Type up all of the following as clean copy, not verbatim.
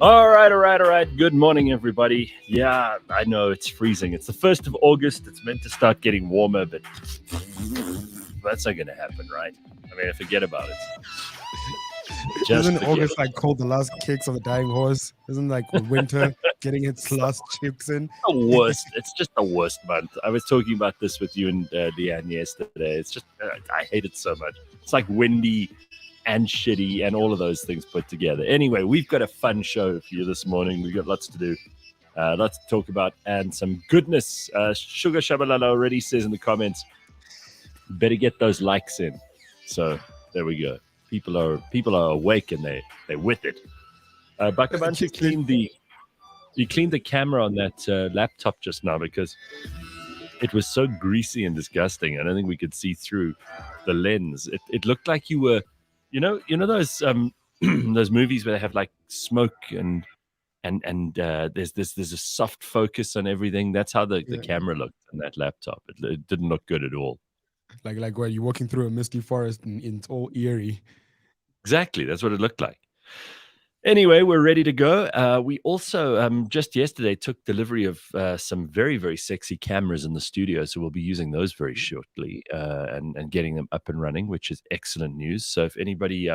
All right. Good morning, everybody. Yeah, I know it's freezing. It's the 1st of August. It's meant to start getting warmer, but that's not going to happen, right? I mean, forget about it. Just Isn't forget August it. like called the last kicks of a dying horse? Isn't like winter getting its last chips in? The worst. It's just the worst month. I was talking about this with you and Leanne yesterday. It's just, I hate it so much. It's like windy and shitty and all of those things put together. Anyway, we've got a fun show for you this morning. We've got lots to do. Lots to talk about and some goodness. Sugar Shabalala already says in the comments, better get those likes in. So there we go. People are awake and they're with it. Bakh'abantu cleaned the camera on that laptop just now because it was so greasy and disgusting. I don't think we could see through the lens. It looked like you were, those those movies where they have like smoke and there's a soft focus on everything. That's how the camera looked on that laptop. It didn't look good at all. Like where you're walking through a misty forest and it's all eerie. Exactly, that's what it looked like. Anyway, we're ready to go. We also just yesterday took delivery of some very, very sexy cameras in the studio, so we'll be using those very shortly and getting them up and running, which is excellent news. So if anybody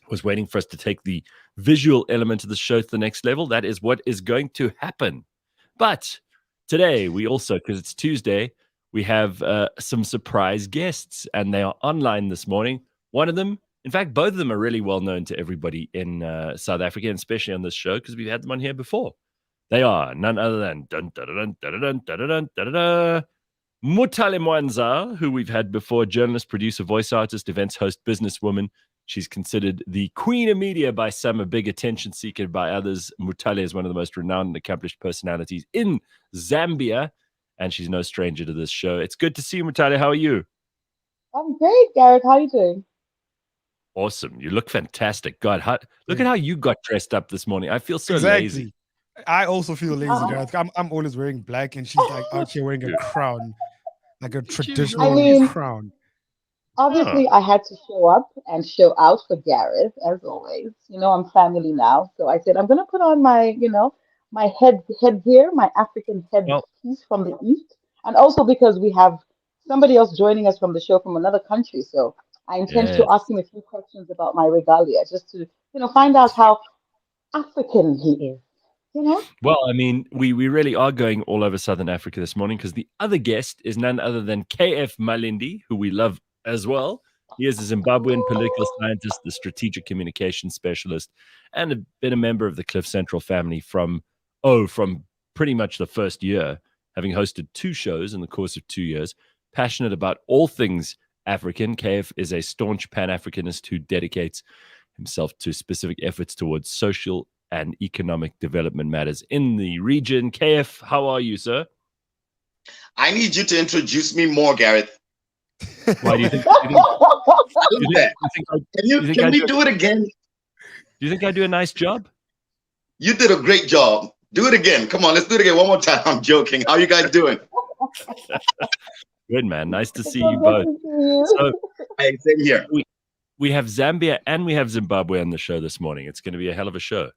was waiting for us to take the visual element of the show to the next level, that is what is going to happen. But today we also, because it's Tuesday, we have some surprise guests, and they are online this morning. One of them, in fact, both of them are really well known to everybody in South Africa, and especially on this show because we've had them on here before. They are none other than Mutale Mwanza, who we've had before, journalist, producer, voice artist, events host, businesswoman. She's considered the queen of media by some, a big attention seeker by others. Mutale is one of the most renowned and accomplished personalities in Zambia, and she's no stranger to this show. It's good to see you, Mutale. How are you? I'm great, Gareth. How are you doing? Awesome. You look fantastic. God, look at how you got dressed up this morning. I feel so Exactly. lazy. I also feel lazy, Uh-uh. Gareth. I'm always wearing black and she's like out here wearing a crown. Like a traditional I mean, crown. obviously, I had to show up and show out for Gareth, as always. I'm family now, so I said I'm gonna put on my headgear, my African Well, headpiece from the east, and also because we have somebody else joining us from the show from another country, so I intend to yes. ask him a few questions about my regalia, just to find out how African he is. You know? Well, I mean, we really are going all over Southern Africa this morning because the other guest is none other than KF Malindi, who we love as well. He is a Zimbabwean political scientist, the strategic communications specialist, and been a member of the Cliff Central family from pretty much the first year, having hosted 2 shows in the course of 2 years. Passionate about all things African, KF is a staunch Pan-Africanist who dedicates himself to specific efforts towards social and economic development matters in the region. KF, how are you, sir? I need you to introduce me more, Gareth. Why do you think? Can we do it again? Do you think I do a nice job? You did a great job. Do it again. Come on, let's do it again one more time. I'm joking. How you guys doing? Good, man. Nice to see you both. So, Hey, same here. we have Zambia and we have Zimbabwe on the show this morning. It's going to be a hell of a show.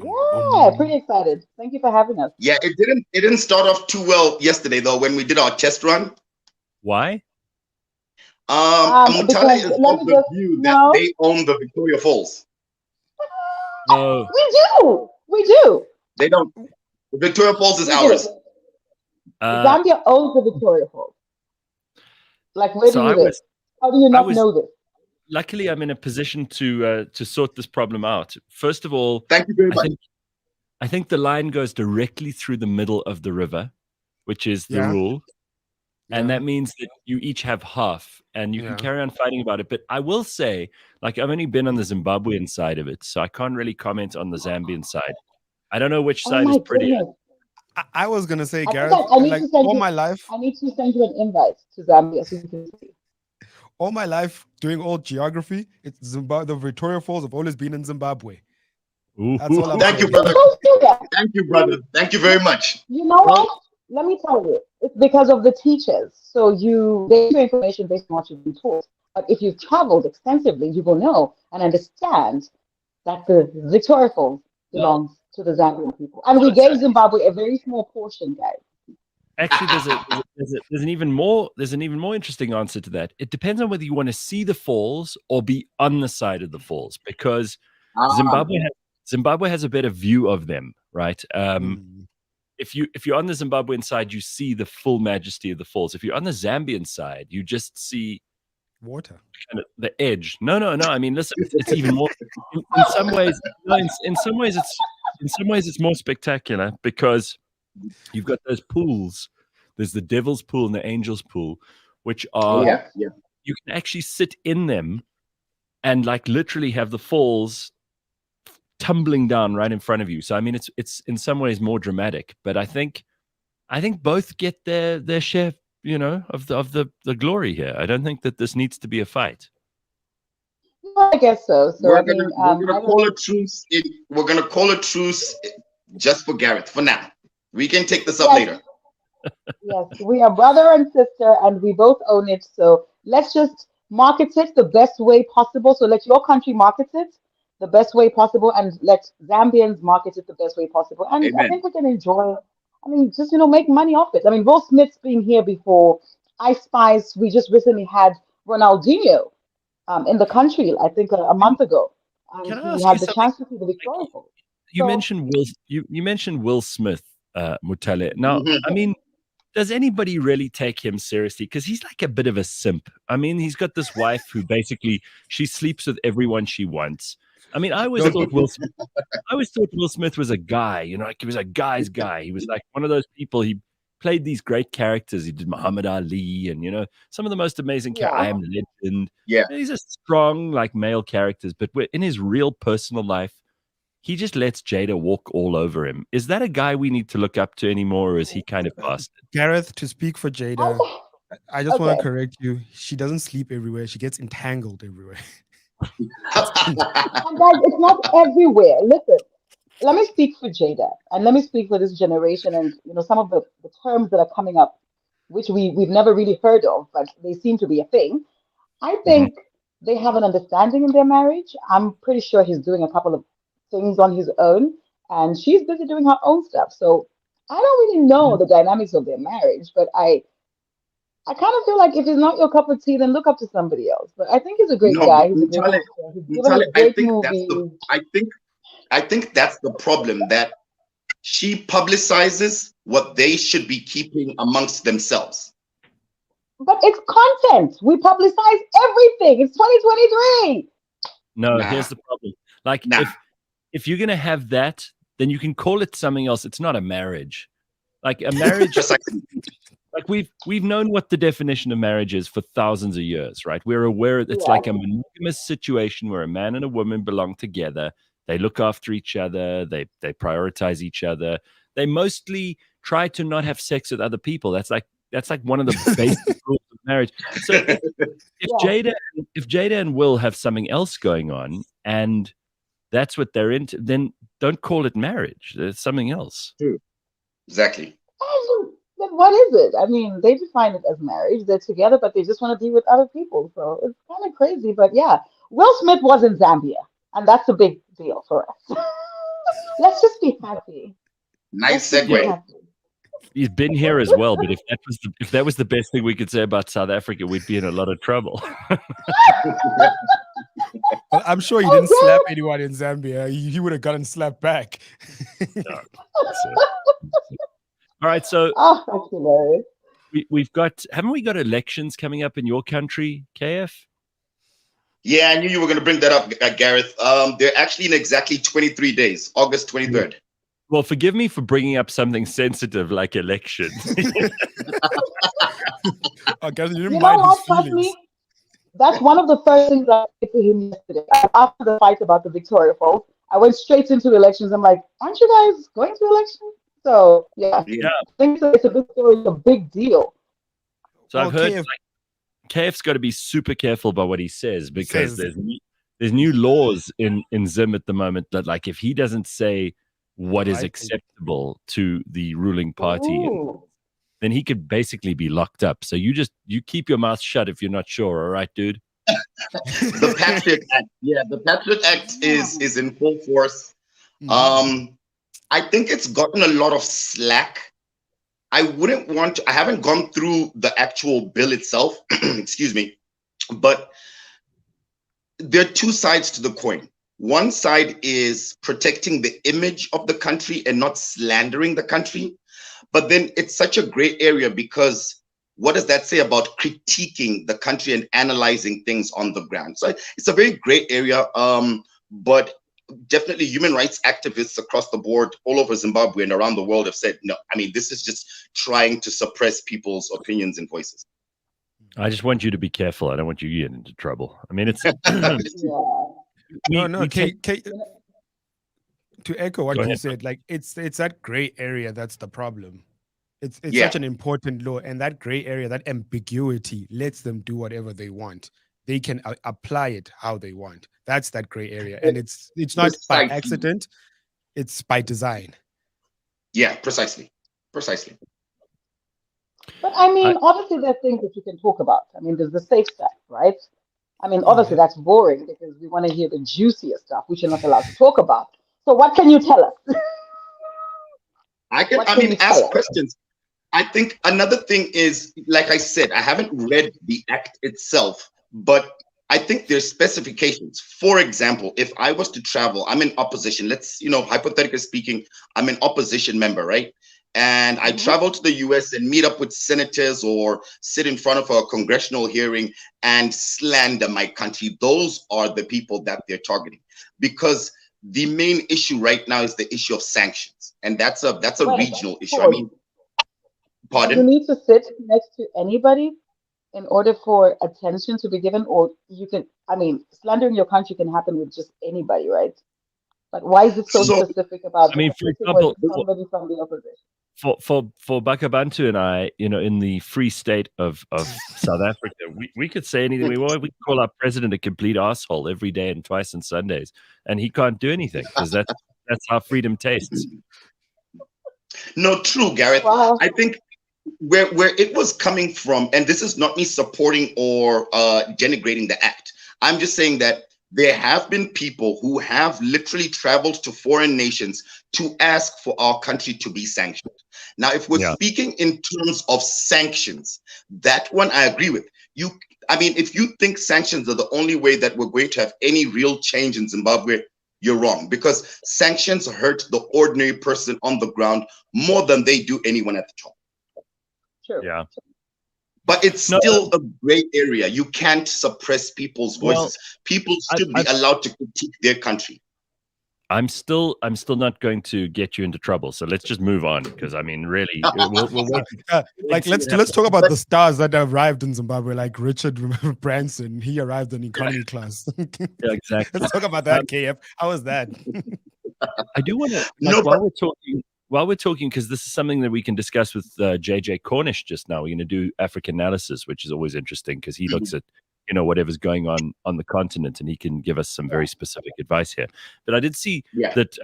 Yeah, pretty excited. Thank you for having us. Yeah, it didn't start off too well yesterday though when we did our test run. Why? Mutale Because is let of me the just view that no, they own the Victoria Falls. Oh, we do. They don't. The Victoria Falls is We ours. do. uh, Zambia owns the Victoria Falls. Like, where do so you live? How do you I not was. know this? Luckily, I'm in a position to sort this problem out. First of all, Thank you very I much. think I think the line goes directly through the middle of the river, which is the Yeah. rule. And Yeah. that means that you each have half and you can Yeah. carry on fighting about it. But I will say, like, I've only been on the Zimbabwean side of it, so I can't really comment on the Zambian side. I don't know which Oh side is my prettier. goodness. I was gonna say, I think Gareth, I need like to send all you my life, I need to send you an invite to Zambia so you can see. doing all geography, it's Zimbabwe. The Victoria Falls have always been in Zimbabwe. Ooh. That's all I'm Thank you, saying. brother. Don't do that. Thank you, brother. Thank you very much. You know Well, what? Let me tell you. It's because of the teachers. So they give you information based on what you've been taught. But if you've traveled extensively, you will know and understand that the Victoria Falls belongs to the Zambian people, and we gave Zimbabwe a very small portion, guys. Actually, there's an even more interesting answer to that. It depends on whether you want to see the falls or be on the side of the falls, because Zimbabwe has a better view of them, right? If you're on the Zimbabwean side, you see the full majesty of the falls. If you're on the Zambian side, you just see water, kind of the edge. No. I mean, listen, it's even more. In some ways, in some ways, it's more spectacular because you've got those pools. There's the Devil's Pool and the Angel's Pool, which are you can actually sit in them and like literally have the falls tumbling down right in front of you. So I mean, it's in some ways more dramatic, but I think both get their share, of the glory here. I don't think that this needs to be a fight. I guess so. So we're gonna call a truce. We're gonna call a truce just for Gareth for now. We can take this up later. Yes, we are brother and sister, and we both own it. So let's just market it the best way possible. So let your country market it the best way possible, and let Zambians market it the best way possible. And Amen. I think we can enjoy. I mean, just make money off it. I mean, Will Smith's been here before. I Spice. We just recently had Ronaldinho in the country. I think a month ago. He had the chance to see the Victoria Falls. You mentioned Will. You mentioned Will Smith, Mutale. Now, I mean, does anybody really take him seriously? Because he's like a bit of a simp. I mean, he's got this wife who basically she sleeps with everyone she wants. I mean, I always thought Will Smith was a guy, like he was a guy's guy. He was like one of those people. He played these great characters. He did Muhammad Ali and, some of the most amazing characters. I Am Legend. Yeah. He's a strong, like, male characters. But in his real personal life, he just lets Jada walk all over him. Is that a guy we need to look up to anymore, or is he kind of past it? Gareth, to speak for Jada, I just want to correct you. She doesn't sleep everywhere. She gets entangled everywhere. And guys, it's not everywhere. Listen, let me speak for Jada, and let me speak for this generation, and some of the terms that are coming up, which we've never really heard of, but they seem to be a thing. I think they have an understanding in their marriage. I'm pretty sure he's doing a couple of things on his own, and she's busy doing her own stuff. So I don't really know the dynamics of their marriage, but I kind of feel like if it's not your cup of tea, then look up to somebody else. But I think he's a great guy. He's a great actor. He's given us great movies. I think that's the problem, that she publicizes what they should be keeping amongst themselves. But it's content. We publicize everything. It's 2023. No, here's the problem. Like, if you're gonna have that, then you can call it something else. It's not a marriage. Like a marriage. Like we've known what the definition of marriage is for thousands of years, right? We're aware it's like a monogamous situation where a man and a woman belong together. They look after each other. They prioritize each other. They mostly try to not have sex with other people. That's like one of the basic rules of marriage. So if Jada and Will have something else going on and that's what they're into, then don't call it marriage. It's something else. True. Exactly. Then what is it? I mean, they define it as marriage. They're together, but they just want to be with other people. So it's kind of crazy. But yeah, Will Smith was in Zambia, and that's a big deal for us. Let's just be happy. Nice segue. He's been here as well, but if that was the best thing we could say about South Africa, we'd be in a lot of trouble. Well, I'm sure he didn't slap anyone in Zambia. He would have gotten slapped back. No. All right, so haven't we got elections coming up in your country, KF? Yeah, I knew you were going to bring that up, Gareth. They're actually in exactly 23 days, August 23rd. Well, forgive me for bringing up something sensitive like elections. Gareth, you didn't mind his feelings. That's one of the first things I said to him yesterday. After the fight about the Victoria Falls, I went straight into elections. I'm like, aren't you guys going to elections? So yeah. I think it's a big story, it's a big deal. So I've heard KF's got to be super careful about what he says, because there's new laws in Zim at the moment that, like, if he doesn't say what is acceptable to the ruling party, then he could basically be locked up. So you keep your mouth shut if you're not sure. All right, dude. The Patriot Act. Yeah, the Patriot Act is in full force. I think it's gotten a lot of slack. I haven't gone through the actual bill itself, excuse me, but there are two sides to the coin. One side is protecting the image of the country and not slandering the country. But then it's such a gray area, because what does that say about critiquing the country and analyzing things on the ground? So it's a very gray area, but definitely human rights activists across the board, all over Zimbabwe and around the world, have said, no, I mean, this is just trying to suppress people's opinions and voices. I just want you to be careful. I don't want you to get into trouble. I mean, it's... To echo what you said, like it's that gray area that's the problem. It's such an important law, and that gray area, that ambiguity, lets them do whatever they want. They can apply it how they want. That's that gray area, and it's not by accident; it's by design. Yeah, precisely. But I mean, obviously, there are things that you can talk about. I mean, there's the safe stuff, right? I mean, obviously, that's boring because we want to hear the juicier stuff, which you're not allowed to talk about. So, what can you tell us? I mean, ask questions. I think another thing is, like I said, I haven't read the act itself, but I think there's specifications. For example, if I was to travel, I'm in opposition. Let's, hypothetically speaking, I'm an opposition member, right? And I travel to the US and meet up with senators or sit in front of a congressional hearing and slander my country. Those are the people that they're targeting, because the main issue right now is the issue of sanctions. And that's a regional issue. I mean, pardon? You need to sit next to anybody in order for attention to be given, or slandering your country can happen with just anybody, right? But why is it so specific about? I mean, for example, somebody from the opposition. For Bakh'abantu and I, in the free state of South Africa, we could say anything we want. We call our president a complete asshole every day and twice on Sundays, and he can't do anything because that's how freedom tastes. No, true, Gareth. Wow. I think where it was coming from, and this is not me supporting or denigrating the act. I'm just saying that there have been people who have literally traveled to foreign nations to ask for our country to be sanctioned. Now, if we're speaking in terms of sanctions, that one I agree with. If you think sanctions are the only way that we're going to have any real change in Zimbabwe, you're wrong, because sanctions hurt the ordinary person on the ground more than they do anyone at the top. Sure. Yeah. But it's still a gray area. You can't suppress people's voices. People should be allowed to critique their country. I'm still not going to get you into trouble. So let's just move on, because I mean, really, we'll wait. Let's talk about the stars that arrived in Zimbabwe, like Richard Branson. He arrived in economy class. Yeah, exactly. Let's talk about that, KF. How was that? I do want to while we're talking, because this is something that we can discuss with JJ Cornish just now. We're going to do African analysis, which is always interesting because he looks at whatever's going on the continent, and he can give us some very specific advice here. But I did see that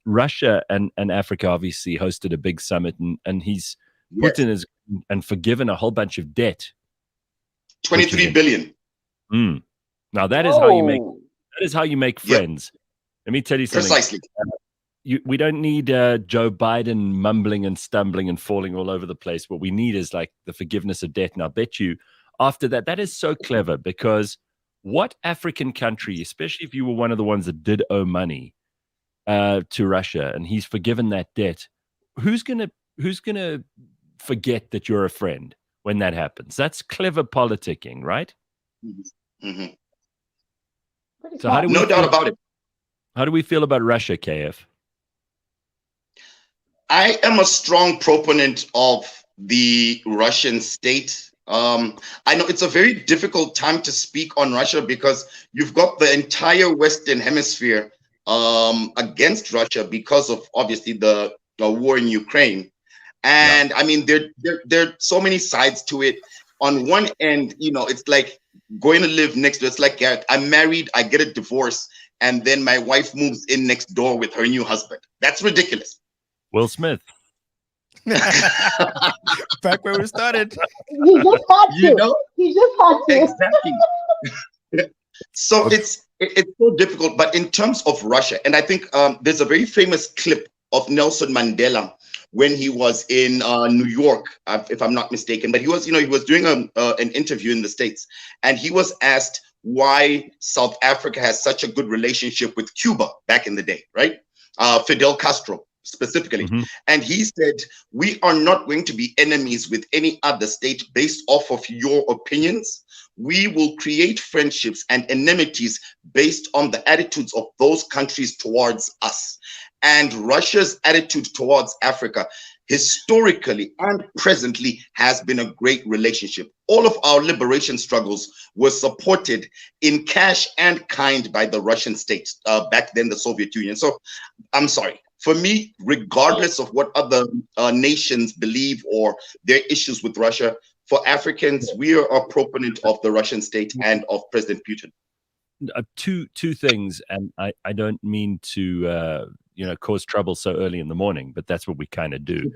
Russia and Africa obviously hosted a big summit, and he's put in and forgiven a whole bunch of debt. 23 billion. Now that is how you make friends. Let me tell you something. Precisely. We don't need Joe Biden mumbling and stumbling and falling all over the place. What we need is like the forgiveness of debt. And I'll bet you after that is so clever, because what African country, especially if you were one of the ones that did owe money to Russia, and he's forgiven that debt, who's gonna forget that you're a friend when that happens? That's clever politicking, right? Mm-hmm. So how do we no doubt about it. How do we feel about Russia, KF? I am a strong proponent of the Russian state. I know it's a very difficult time to speak on Russia because you've got the entire Western Hemisphere against Russia because of obviously the war in Ukraine. And I mean, there are so many sides to it. On one end, it's like going to live next door. It's like, Gareth, I'm married, I get a divorce, and then my wife moves in next door with her new husband. That's ridiculous. Will Smith. Back where we started. He just had to. He just had to. Exactly. So it's so difficult. But in terms of Russia, and I think there's a very famous clip of Nelson Mandela when he was in New York, if I'm not mistaken. But he was doing an interview in the States, and he was asked why South Africa has such a good relationship with Cuba back in the day, right? Fidel Castro specifically. Mm-hmm. And he said, we are not going to be enemies with any other state based off of your opinions. We will create friendships and enmities based on the attitudes of those countries towards us. And Russia's attitude towards Africa historically and presently has been a great relationship. All of our liberation struggles were supported in cash and kind by the Russian state, back then the Soviet Union. So I'm sorry. For me, regardless of what other nations believe or their issues with Russia, for Africans, we are a proponent of the Russian state and of President Putin. Two things, and I don't mean to cause trouble so early in the morning, but that's what we kind of do.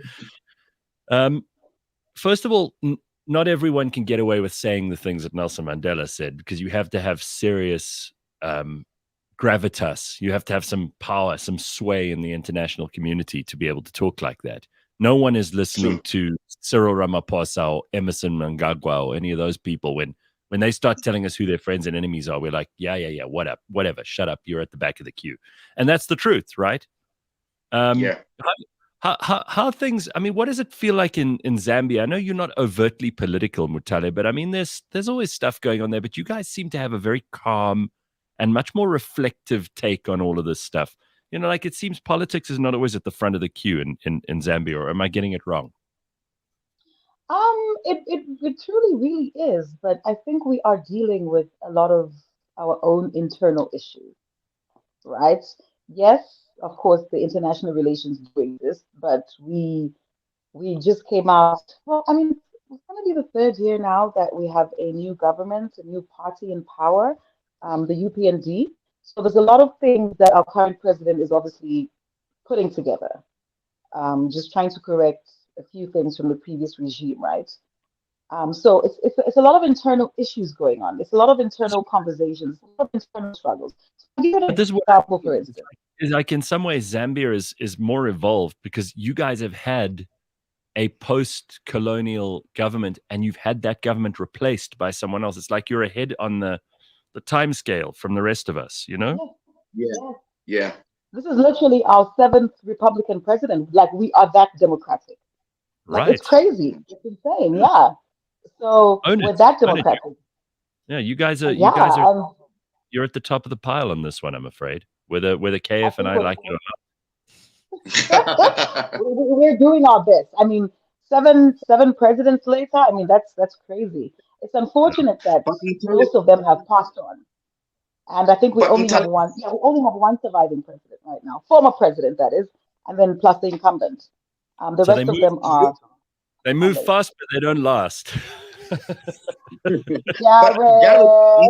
First of all, not everyone can get away with saying the things that Nelson Mandela said, because you have to have serious gravitas. You have to have some power, some sway in the international community to be able to talk like that. No one is listening to Cyril Ramaphosa or Emerson Mnangagwa or any of those people when they start telling us who their friends and enemies are. We're like, yeah, whatever, shut up, you're at the back of the queue. And that's the truth, right? Yeah. How things, I mean, what does it feel like in Zambia? I know you're not overtly political, Mutale, but I mean, there's always stuff going on there, but you guys seem to have a very calm and much more reflective take on all of this stuff. Like it seems politics is not always at the front of the queue in Zambia, or am I getting it wrong? It truly really is, but I think we are dealing with a lot of our own internal issues, right? Yes, of course, the international relations do exist, but we just came out. Well, I mean, it's going to be the third year now that we have a new government, a new party in power, the UPND. So there's a lot of things that our current president is obviously putting together, just trying to correct a few things from the previous regime, right? So it's a lot of internal issues going on. It's a lot of internal conversations, a lot of internal struggles. So I'll give you an example, for instance. Is like in some ways Zambia is more evolved because you guys have had a post-colonial government and you've had that government replaced by someone else. It's like you're ahead on the time scale from the rest of us, Yeah. This is literally our 7th Republican president. Like, we are that democratic. Like, right? It's crazy. It's insane. Yeah. So we're that democratic. Yeah, you guys are. You're at the top of the pile on this one, I'm afraid. Whether KF and I like it or not. We're doing our best. I mean, seven presidents later. I mean, that's crazy. It's unfortunate that most of them have passed on. And I think we only have one. Yeah, we only have one surviving president right now, former president, that is, and then plus the incumbent. The rest of them are. They move fast, but they don't last. Yeah,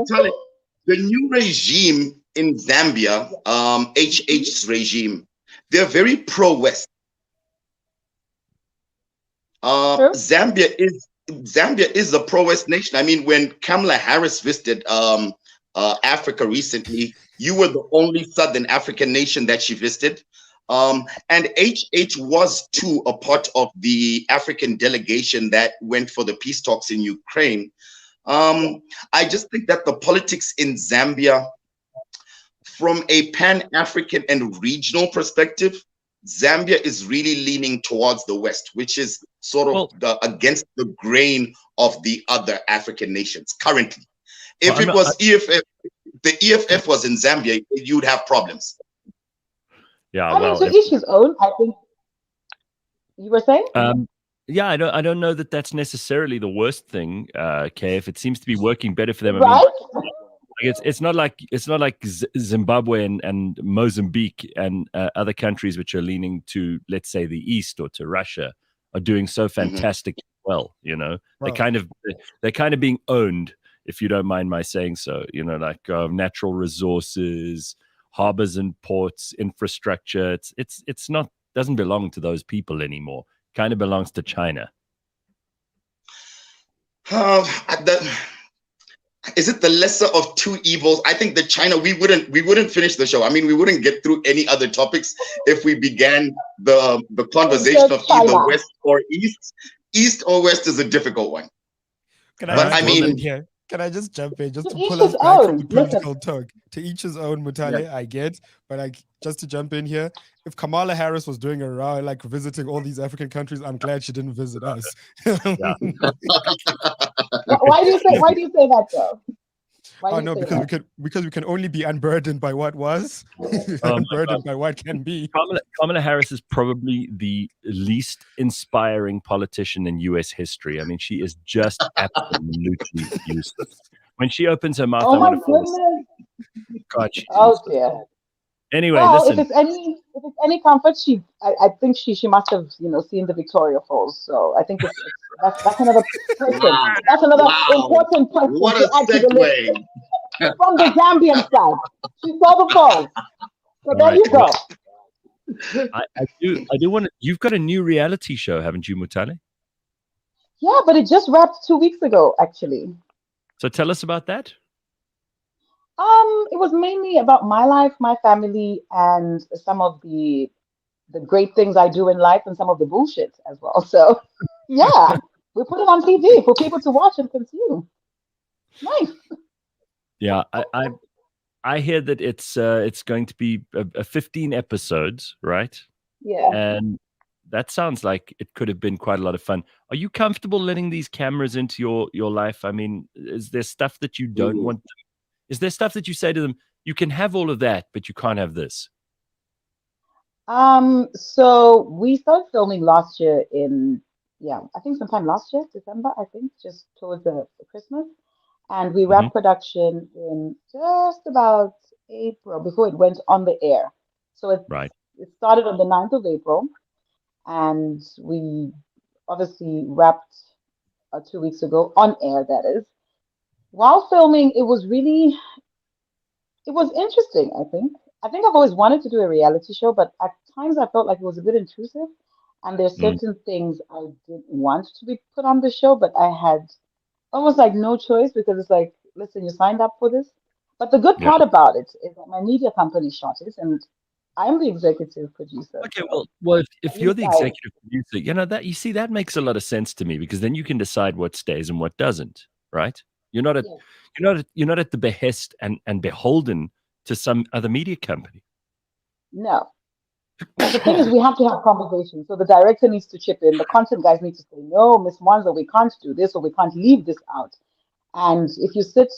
Gareth, the new regime in Zambia, HH's regime, they're very pro-West. Zambia is a pro-West nation. I mean, when Kamala Harris visited Africa recently, you were the only Southern African nation that she visited. And HH was too a part of the African delegation that went for the peace talks in Ukraine. I just think that the politics in Zambia, from a Pan-African and regional perspective, Zambia is really leaning towards the West, which is sort of against the grain of the other African nations currently. If EFF, the EFF was in Zambia, you'd have problems. Yeah, I mean, to each his own. I think you were saying. Yeah, I don't know that that's necessarily the worst thing, KF. It seems to be working better for them. Right? I mean, it's not like Zimbabwe and Mozambique and other countries which are leaning to, let's say, the East or to Russia are doing so fantastic well. They're kind of being owned, if you don't mind my saying so. Like natural resources, harbors and ports, infrastructure. It's not, doesn't belong to those people anymore. Kind of belongs to China. is it the lesser of two evils? I think that China, we wouldn't finish the show. I mean, we wouldn't get through any other topics if we began the conversation of either West or East. East or West is a difficult one. Can I just jump in just to pull us back from the political talk? To each his own, Mutale, I get, but just to jump in here, if Kamala Harris was doing a round like visiting all these African countries, I'm glad she didn't visit us. Why do you say that though? Because we can only be unburdened by what was, unburdened by what can be. Kamala Harris is probably the least inspiring politician in U.S. history. I mean, she is just absolutely useless. When she opens her mouth, oh my goodness! God, dear. Anyway, well, listen. If it's any comfort, I think she must have seen the Victoria Falls. So I think that's another person. Wow. That's another Wow. important person What to a add to the segue. list. From the Zambian side, she saw the falls. So there you go. I do want to. You've got a new reality show, haven't you, Mutale? Yeah, but it just wrapped 2 weeks ago, actually. So tell us about that. It was mainly about my life, my family, and some of the great things I do in life and some of the bullshit as well. So yeah, we put it on TV for people to watch and consume. Nice. Yeah, I hear that it's going to be a 15 episodes, right? Yeah. And that sounds like it could have been quite a lot of fun. Are you comfortable letting these cameras into your life? I mean, is there stuff that you don't want? Is there stuff that you say to them, you can have all of that, but you can't have this? So we started filming last year I think sometime last year, December, I think, just towards the Christmas. And we wrapped production in just about April before it went on the air. So it started on the 9th of April, and we obviously wrapped 2 weeks ago on air, that is. While filming, it was interesting, I think. I think I've always wanted to do a reality show, but at times I felt like it was a bit intrusive. And there's certain things I didn't want to be put on the show, but I had almost like no choice because it's like, listen, you signed up for this. But the good part about it is that my media company shot it, and I'm the executive producer. Okay, well, if you're the executive producer, that makes a lot of sense to me, because then you can decide what stays and what doesn't, right? You're not at the behest and beholden to some other media company. No. But the thing is, we have to have conversations. So the director needs to chip in. The content guys need to say, no, Miss Mwanza, we can't do this, or we can't leave this out. And if you sit,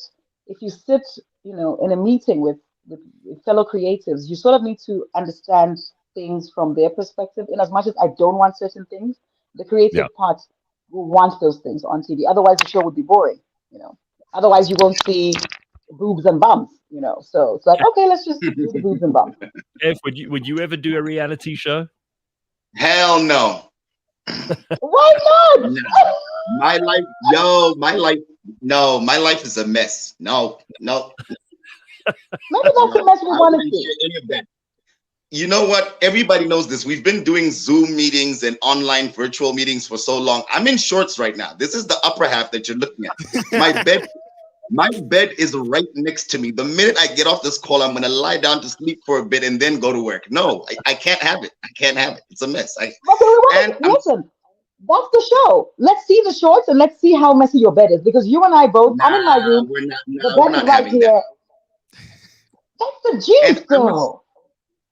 in a meeting with fellow creatives, you sort of need to understand things from their perspective. In as much as I don't want certain things, the creative part will want those things on TV. Otherwise, the show would be boring. Otherwise, you won't see boobs and bumps. So it's like, okay, let's just do the boobs and bumps. If would you ever do a reality show? Hell no. Why not? No. My life is a mess. No. Maybe that's a mess we want to see. Any of that. You know what? Everybody knows this. We've been doing Zoom meetings and online virtual meetings for so long. I'm in shorts right now. This is the upper half that you're looking at. My bed is right next to me. The minute I get off this call, I'm going to lie down to sleep for a bit and then go to work. No, I can't have it. It's a mess. Listen, that's the show. Let's see the shorts and let's see how messy your bed is. Because you and I both, I'm in my room. The bed is right here. That's the juice, though.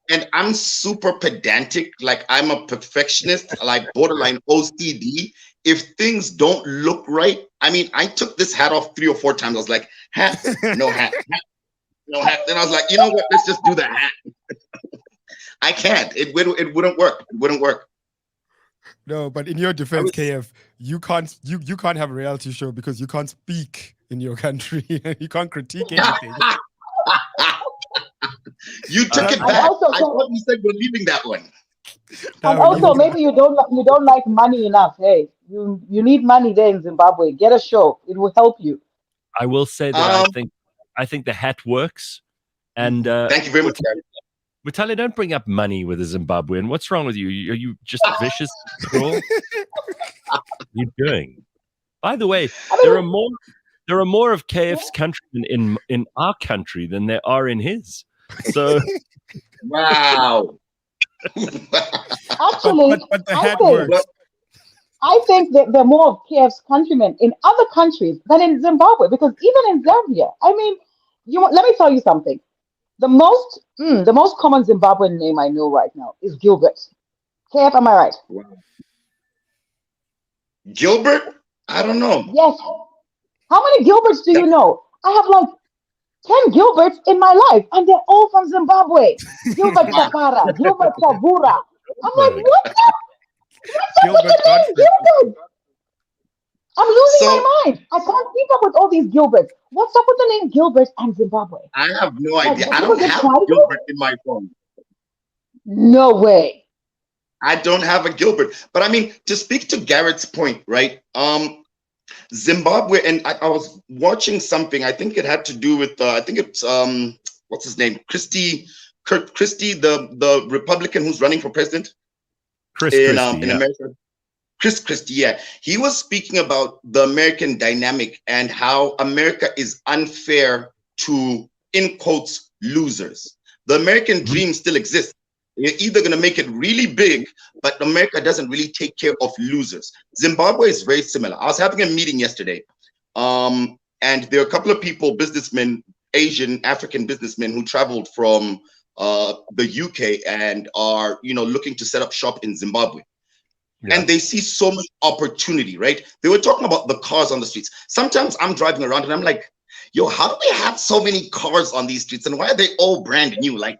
And I'm super pedantic. Like, I'm a perfectionist, like borderline OCD. If things don't look right, I mean, I took this hat off 3 or 4 times. I was like, hat, no hat, hat, no hat. Then I was like, you know what? Let's just do the hat. I can't. It wouldn't work. It wouldn't work. No, but in your defense, KF, you can't have a reality show because you can't speak in your country. You can't critique anything. You took it back. I thought you said we're leaving that one. And also, maybe you don't like money enough. Hey, you need money there in Zimbabwe. Get a show; it will help you. I will say that I think the hat works. And thank you very much, Mutale, don't bring up money with a Zimbabwean. What's wrong with you? Are you just vicious? What are you doing? By the way, there are there are more of KF's countrymen in our country than there are in his. So, wow. Actually, but the I hat think works. I think that there are more of KF's countrymen in other countries than in Zimbabwe, because even in Zambia, I mean, let me tell you something. The most common Zimbabwean name I know right now is Gilbert. KF, am I right? Wow. Gilbert? I don't know. Yes. How many Gilberts do you know? I have like 10 Gilberts in my life, and they're all from Zimbabwe. Gilbert Chapara, Gilbert Chavura. I'm like, what the? What's up with Gilbert the name Godfrey. Gilbert? I'm losing my mind. I can't keep up with all these Gilberts. What's up with the name Gilbert and Zimbabwe? I have no Like, idea. do I people don't get have private? Gilbert in my phone. No way. I don't have a Gilbert. But I mean, to speak to Garrett's point, right? Zimbabwe, and I was watching something. I think it had to do with I think it's what's his name? Christie, the Republican who's running for president in America. Chris Christie, yeah. He was speaking about the American dynamic and how America is unfair to, in quotes, losers. The American dream still exists. You're either going to make it really big, but America doesn't really take care of losers. Zimbabwe is very similar. I was having a meeting yesterday, and there are a couple of people, businessmen, Asian, African businessmen who traveled from the UK and are, looking to set up shop in Zimbabwe. Yeah. And they see so much opportunity, right? They were talking about the cars on the streets. Sometimes I'm driving around and I'm like, yo, how do they have so many cars on these streets? And why are they all brand new? Like,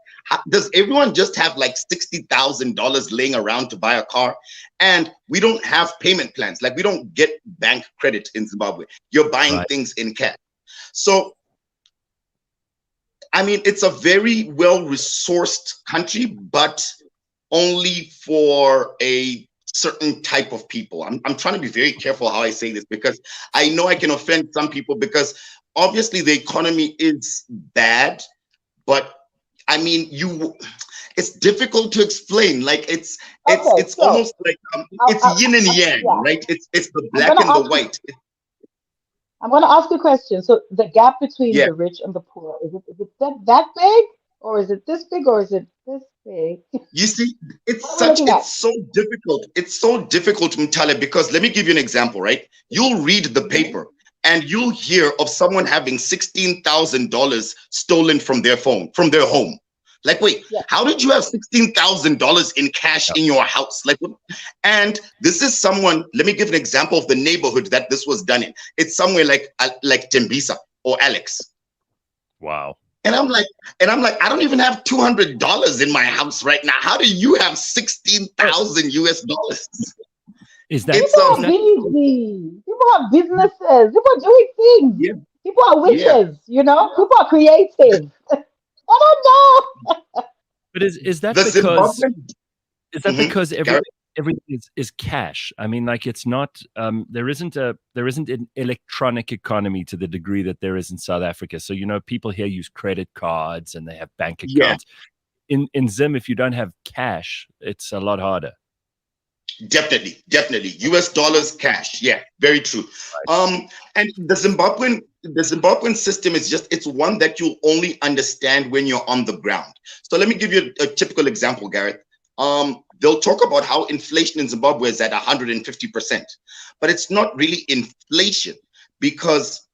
does everyone just have like $60,000 laying around to buy a car? And we don't have payment plans. Like, we don't get bank credit in Zimbabwe. You're buying things in cash. So, I mean, it's a very well-resourced country, but only for a certain type of people. I'm trying to be very careful how I say this, because I know I can offend some people, because obviously the economy is bad, but I mean, it's difficult to explain. Like it's almost like it's yin and yang, right? It's the black and the white. I'm going to ask you a question. So the gap between the rich and the poor, is it that big, or is it this big, or is it this big? You see, it's so difficult. It's so difficult, Mutale, because let me give you an example, right? You'll read the paper and you'll hear of someone having $16,000 stolen from their home. Like, wait, how did you have $16,000 in cash in your house? Like, and this is someone, let me give an example of the neighborhood that this was done in. It's somewhere like Tembisa or Alex. Wow. And I'm like, I don't even have $200 in my house right now. How do you have 16,000 US dollars? Is that people are busy? People have businesses. People are doing things. Yeah. People are witches. People are creative. I don't know. But is that because because everything is cash? I mean, like, it's not there isn't an electronic economy to the degree that there is in South Africa. So people here use credit cards and they have bank accounts. In Zim, if you don't have cash, it's a lot harder. Definitely US dollars, cash. Yeah, very true. Right. And the Zimbabwean system is it's one that you'll only understand when you're on the ground. So let me give you a typical example, Gareth. They'll talk about how inflation in Zimbabwe is at 150%, but it's not really inflation, because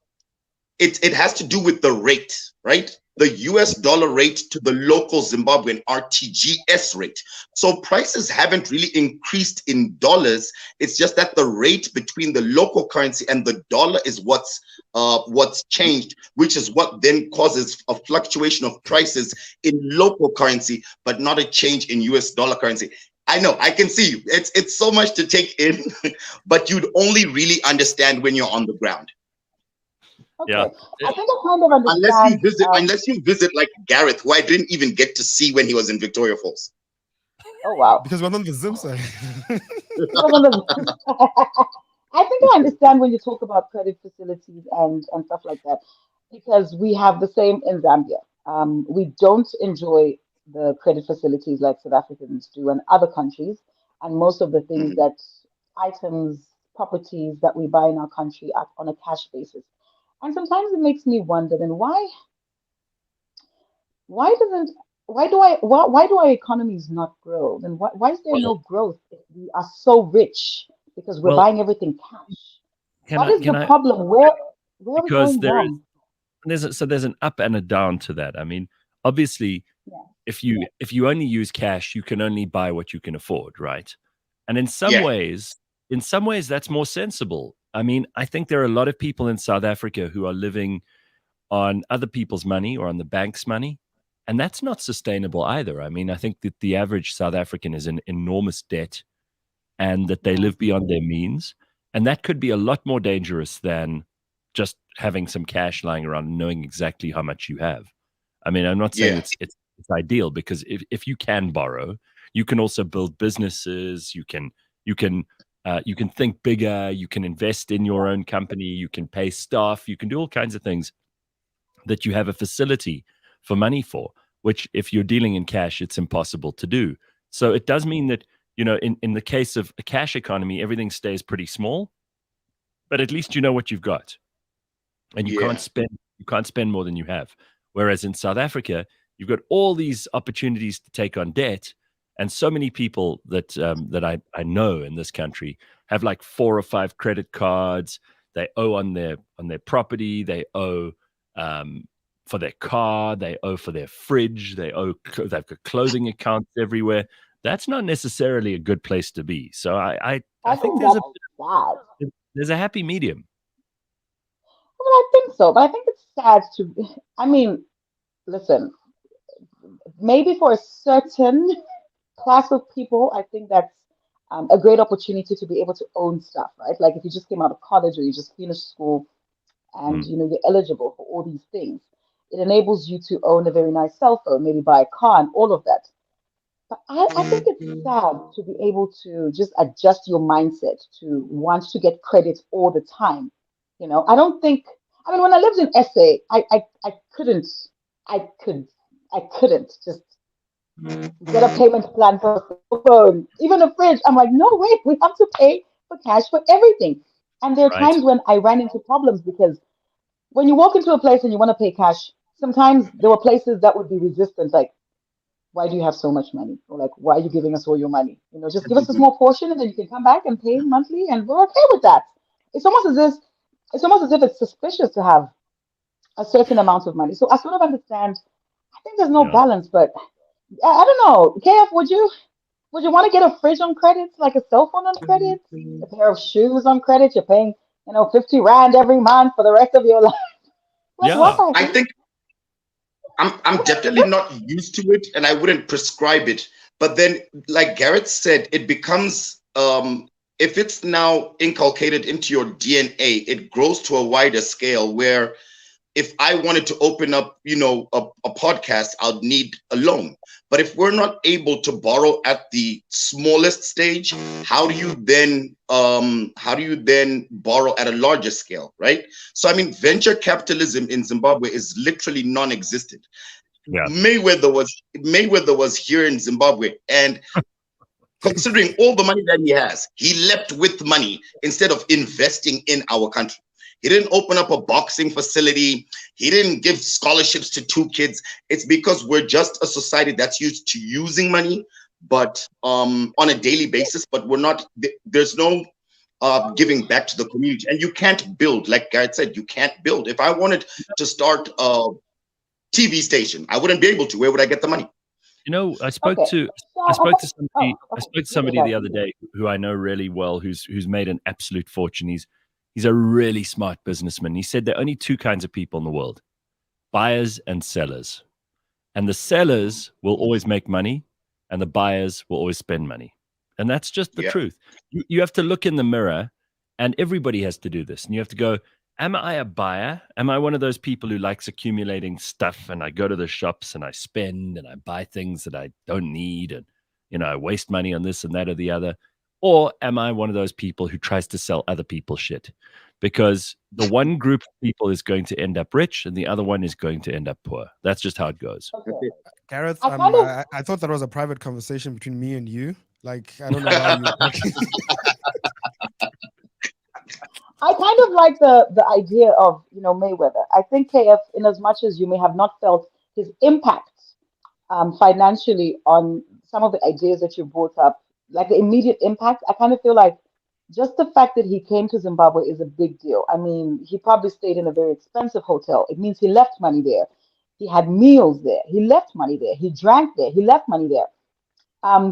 it has to do with the rate, right? The US dollar rate to the local Zimbabwean RTGS rate. So prices haven't really increased in dollars. It's just that the rate between the local currency and the dollar is what's changed, which is what then causes a fluctuation of prices in local currency, but not a change in US dollar currency. I know, I can see you. It's so much to take in, but you'd only really understand when you're on the ground. Okay. Yeah, I think I kind of understand. Unless you visit like Gareth, who I didn't even get to see when he was in Victoria Falls. Oh wow! Because we're on the Zim side. I think I understand when you talk about credit facilities and stuff like that, because we have the same in Zambia. We don't enjoy the credit facilities like South Africans do and other countries, and most of the things items, properties that we buy in our country are on a cash basis. And sometimes it makes me wonder, then why doesn't why do our economies not grow? Then why is there Well, no growth if we are so rich because we're well, buying everything cash? can What I is can the I problem? Where are we because going wrong? there's an up and a down to that. I mean, obviously, Yeah. if you only use cash, you can only buy what you can afford, right? And Yeah. in some ways, that's more sensible. I mean, I think there are a lot of people in South Africa who are living on other people's money or on the bank's money, and that's not sustainable either. I mean, I think that the average South African is in enormous debt and that they Yeah. live beyond their means, and that could be a lot more dangerous than just having some cash lying around and knowing exactly how much you have. I mean, I'm not saying Yeah. it's ideal because if you can borrow, you can also build businesses. You can think bigger. You can invest in your own company. You can pay staff. You can do all kinds of things that you have a facility for money for. Which, if you're dealing in cash, it's impossible to do. So it does mean that in the case of a cash economy, everything stays pretty small, but at least you know what you've got and Yeah. you can't spend more than you have. Whereas in South Africa, you've got all these opportunities to take on debt, and so many people that I know in this country have like 4 or 5 credit cards. They owe on their property. They owe for their car. They owe for their fridge. They've got clothing accounts everywhere. That's not necessarily a good place to be. So I I think think that's sad. there's a happy medium. Well, I think so, but I think it's sad to. I mean, listen, maybe for a certain class of people, I think that's a great opportunity to be able to own stuff, right? Like if you just came out of college or you just finished school and Mm. you're eligible for all these things, it enables you to own a very nice cell phone, maybe buy a car and all of that. But I think it's sad to be able to just adjust your mindset to want to get credit all the time. I don't think, I mean, when I lived in SA, I couldn't, I could, I couldn't just get a payment plan for a phone, even a fridge. I'm like, no way, we have to pay for cash for everything. And there are Right. times when I ran into problems because when you walk into a place and you want to pay cash, sometimes there were places that would be resistant, like, why do you have so much money? Or like, why are you giving us all your money? Just give us a small portion and then you can come back and pay monthly and we're okay with that. It's almost as if it's suspicious to have a certain amount of money. So I sort of understand. I think there's no Yeah. balance, but I don't know. KF, would you want to get a fridge on credit, like a cell phone on credit, a pair of shoes on credit? You're paying, 50 rand every month for the rest of your life. Like Yeah. why? I think I'm definitely not used to it, and I wouldn't prescribe it. But then, like Gareth said, it becomes if it's now inculcated into your DNA, it grows to a wider scale where if I wanted to open up, a podcast, I'd need a loan. But if we're not able to borrow at the smallest stage, how do you then borrow at a larger scale, right? So I mean, venture capitalism in Zimbabwe is literally non-existent. Yeah. Mayweather was here in Zimbabwe, and considering all the money that he has, he left with money instead of investing in our country. He didn't open up a boxing facility. He didn't give scholarships to 2 kids. It's because we're just a society that's used to using money, but on a daily basis. But we're not. There's no giving back to the community, and you can't build. Like Gareth said, you can't build. If I wanted to start a TV station, I wouldn't be able to. Where would I get the money? I spoke Okay. to So I spoke to okay. somebody Oh, I okay. spoke to Okay, somebody guys. the other day who I know really well who's made an absolute fortune. He's a really smart businessman. He said there are only 2 kinds of people in the world: buyers and sellers. And the sellers will always make money and the buyers will always spend money. And that's just the Yeah. truth. You have to look in the mirror, and everybody has to do this. And you have to go, am I a buyer? Am I one of those people who likes accumulating stuff and I go to the shops and I spend and I buy things that I don't need and I waste money on this and that or the other? Or am I one of those people who tries to sell other people shit? Because the one group of people is going to end up rich and the other one is going to end up poor. That's just how it goes. Okay. Gareth, I kind of I thought that was a private conversation between me and you. Like, I don't know why you're talking. I kind of like the idea of, Mayweather. I think KF, in as much as you may have not felt his impact financially on some of the ideas that you brought up, like the immediate impact, I kind of feel like just the fact that he came to Zimbabwe is a big deal. I mean, he probably stayed in a very expensive hotel. It means he left money there. He had meals there. He left money there. He drank there. He left money there.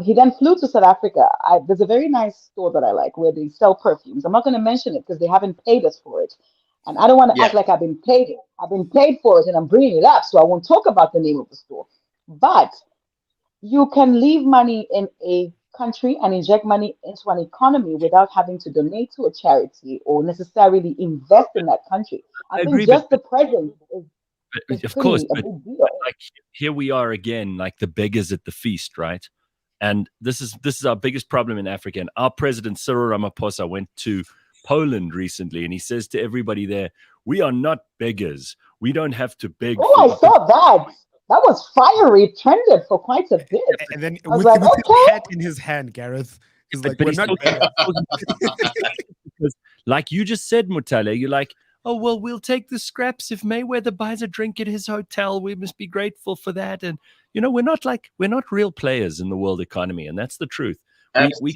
He then flew to South Africa. There's a very nice store that I like where they sell perfumes. I'm not going to mention it because they haven't paid us for it. And I don't want to Yeah. act like I've been paid. I've been paid for it and I'm bringing it up, so I won't talk about the name of the store. But you can leave money in a country and inject money into an economy without having to donate to a charity or necessarily invest in that country. I I think agree, just the presence is of course, pretty a big deal. like here we are again, like the beggars at the feast, right? And this is our biggest problem in Africa. And our president Cyril Ramaphosa went to Poland recently, and he says to everybody there, "We are not beggars. We don't have to beg." Oh, I saw that. That was fiery. It trended for quite a bit. And then I was with, like, with okay. his hat in his hand, Gareth is like, we're he's not talking- beggars. because, like you just said, Mutale, you're like, oh well, we'll take the scraps if Mayweather buys a drink at his hotel. We must be grateful for that. And we're not real players in the world economy, and that's the truth. We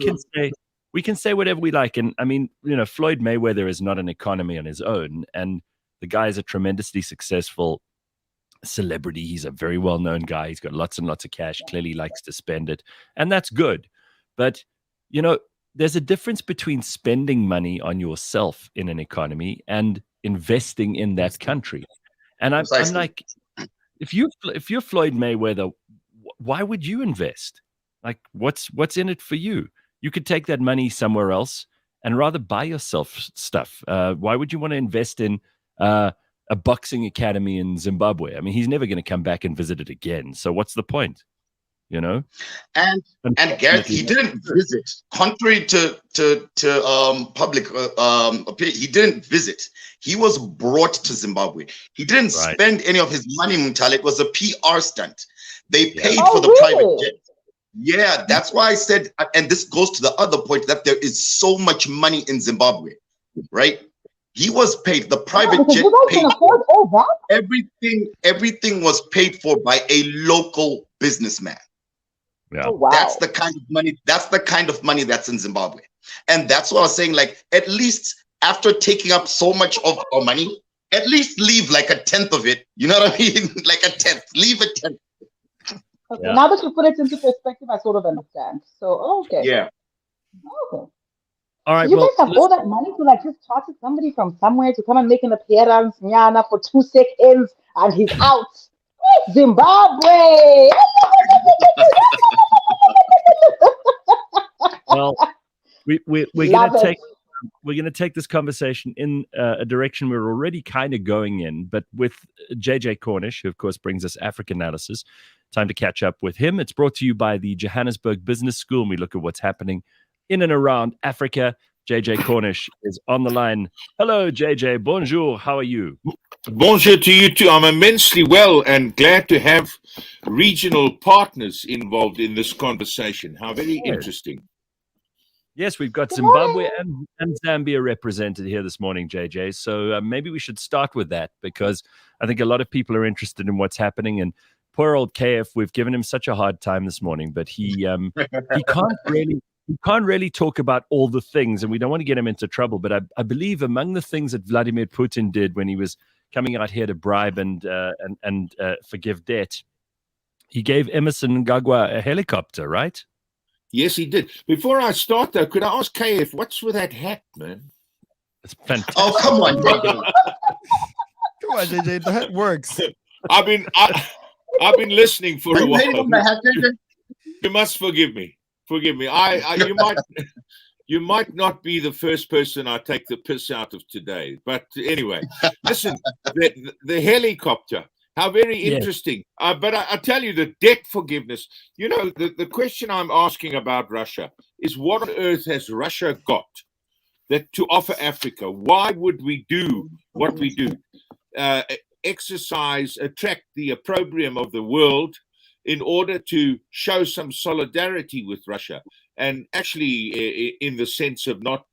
can say whatever we like, and I mean, Floyd Mayweather is not an economy on his own, and the guy is a tremendously successful celebrity. He's a very well-known guy. He's got lots and lots of cash. Clearly likes to spend it, and that's good. But there's a difference between spending money on yourself in an economy and investing in that country. And I'm like, if you're Floyd Mayweather, why would you invest? Like, what's in it for you? You could take that money somewhere else and rather buy yourself stuff. Why would you want to invest in a boxing academy in Zimbabwe? I mean, he's never going to come back and visit it again. So what's the point? And Gareth, he didn't visit. Contrary to public opinion, he didn't visit. He was brought to Zimbabwe. He didn't spend any of his money, Mutale. It was a PR stunt. They paid for the private jet. Yeah, that's why I said, and this goes to the other point, that there is so much money in Zimbabwe, right? He was paid. The private jet paid. Can afford all that? Everything was paid for by a local businessman. Yeah. Oh, wow. That's the kind of money. That's the kind of money that's in Zimbabwe, and that's what I was saying. Like, at least after taking up so much of our money, at least leave like a tenth of it. You know what I mean? Like a tenth. Leave a tenth. Okay, now that you put it into perspective, I sort of understand. So, okay. Yeah. Okay. All right. You guys have all that money to like just charter somebody from somewhere to come and make an appearance, Nyana, for 2 seconds, and he's out. Zimbabwe. Well, we're gonna take this conversation in a direction we're already kind of going in, but with JJ Cornish, who of course brings us African analysis. Time to catch up with him. It's brought to you by the Johannesburg Business School, and we look at what's happening in and around Africa. JJ Cornish is on the line. Hello, JJ. Bonjour. How are you? Bonjour to you too. I'm immensely well and glad to have regional partners involved in this conversation. How very interesting. Yes, we've got Zimbabwe and Zambia represented here this morning, JJ. So maybe we should start with that, because I think a lot of people are interested in what's happening. And poor old KF, we've given him such a hard time this morning, but he can't really talk about all the things, and we don't want to get him into trouble. But I believe among the things that Vladimir Putin did when he was coming out here to bribe and forgive debt, he gave Emerson Mnangagwa a helicopter, right? Yes, he did. Before I start, though, could I ask KF, what's with that hat, man? It's fantastic. Oh, come on. Come on, JJ, the hat works. I've been listening for Are a you hating while. on my hat, JJ? You must forgive me. Forgive me. You might not be the first person I take the piss out of today. But anyway, listen, the helicopter. How very interesting. But I tell you, the debt forgiveness, the question I'm asking about Russia is, what on earth has Russia got that to offer Africa? Why would we do what we do? Attract the opprobrium of the world in order to show some solidarity with Russia. And actually, in the sense of not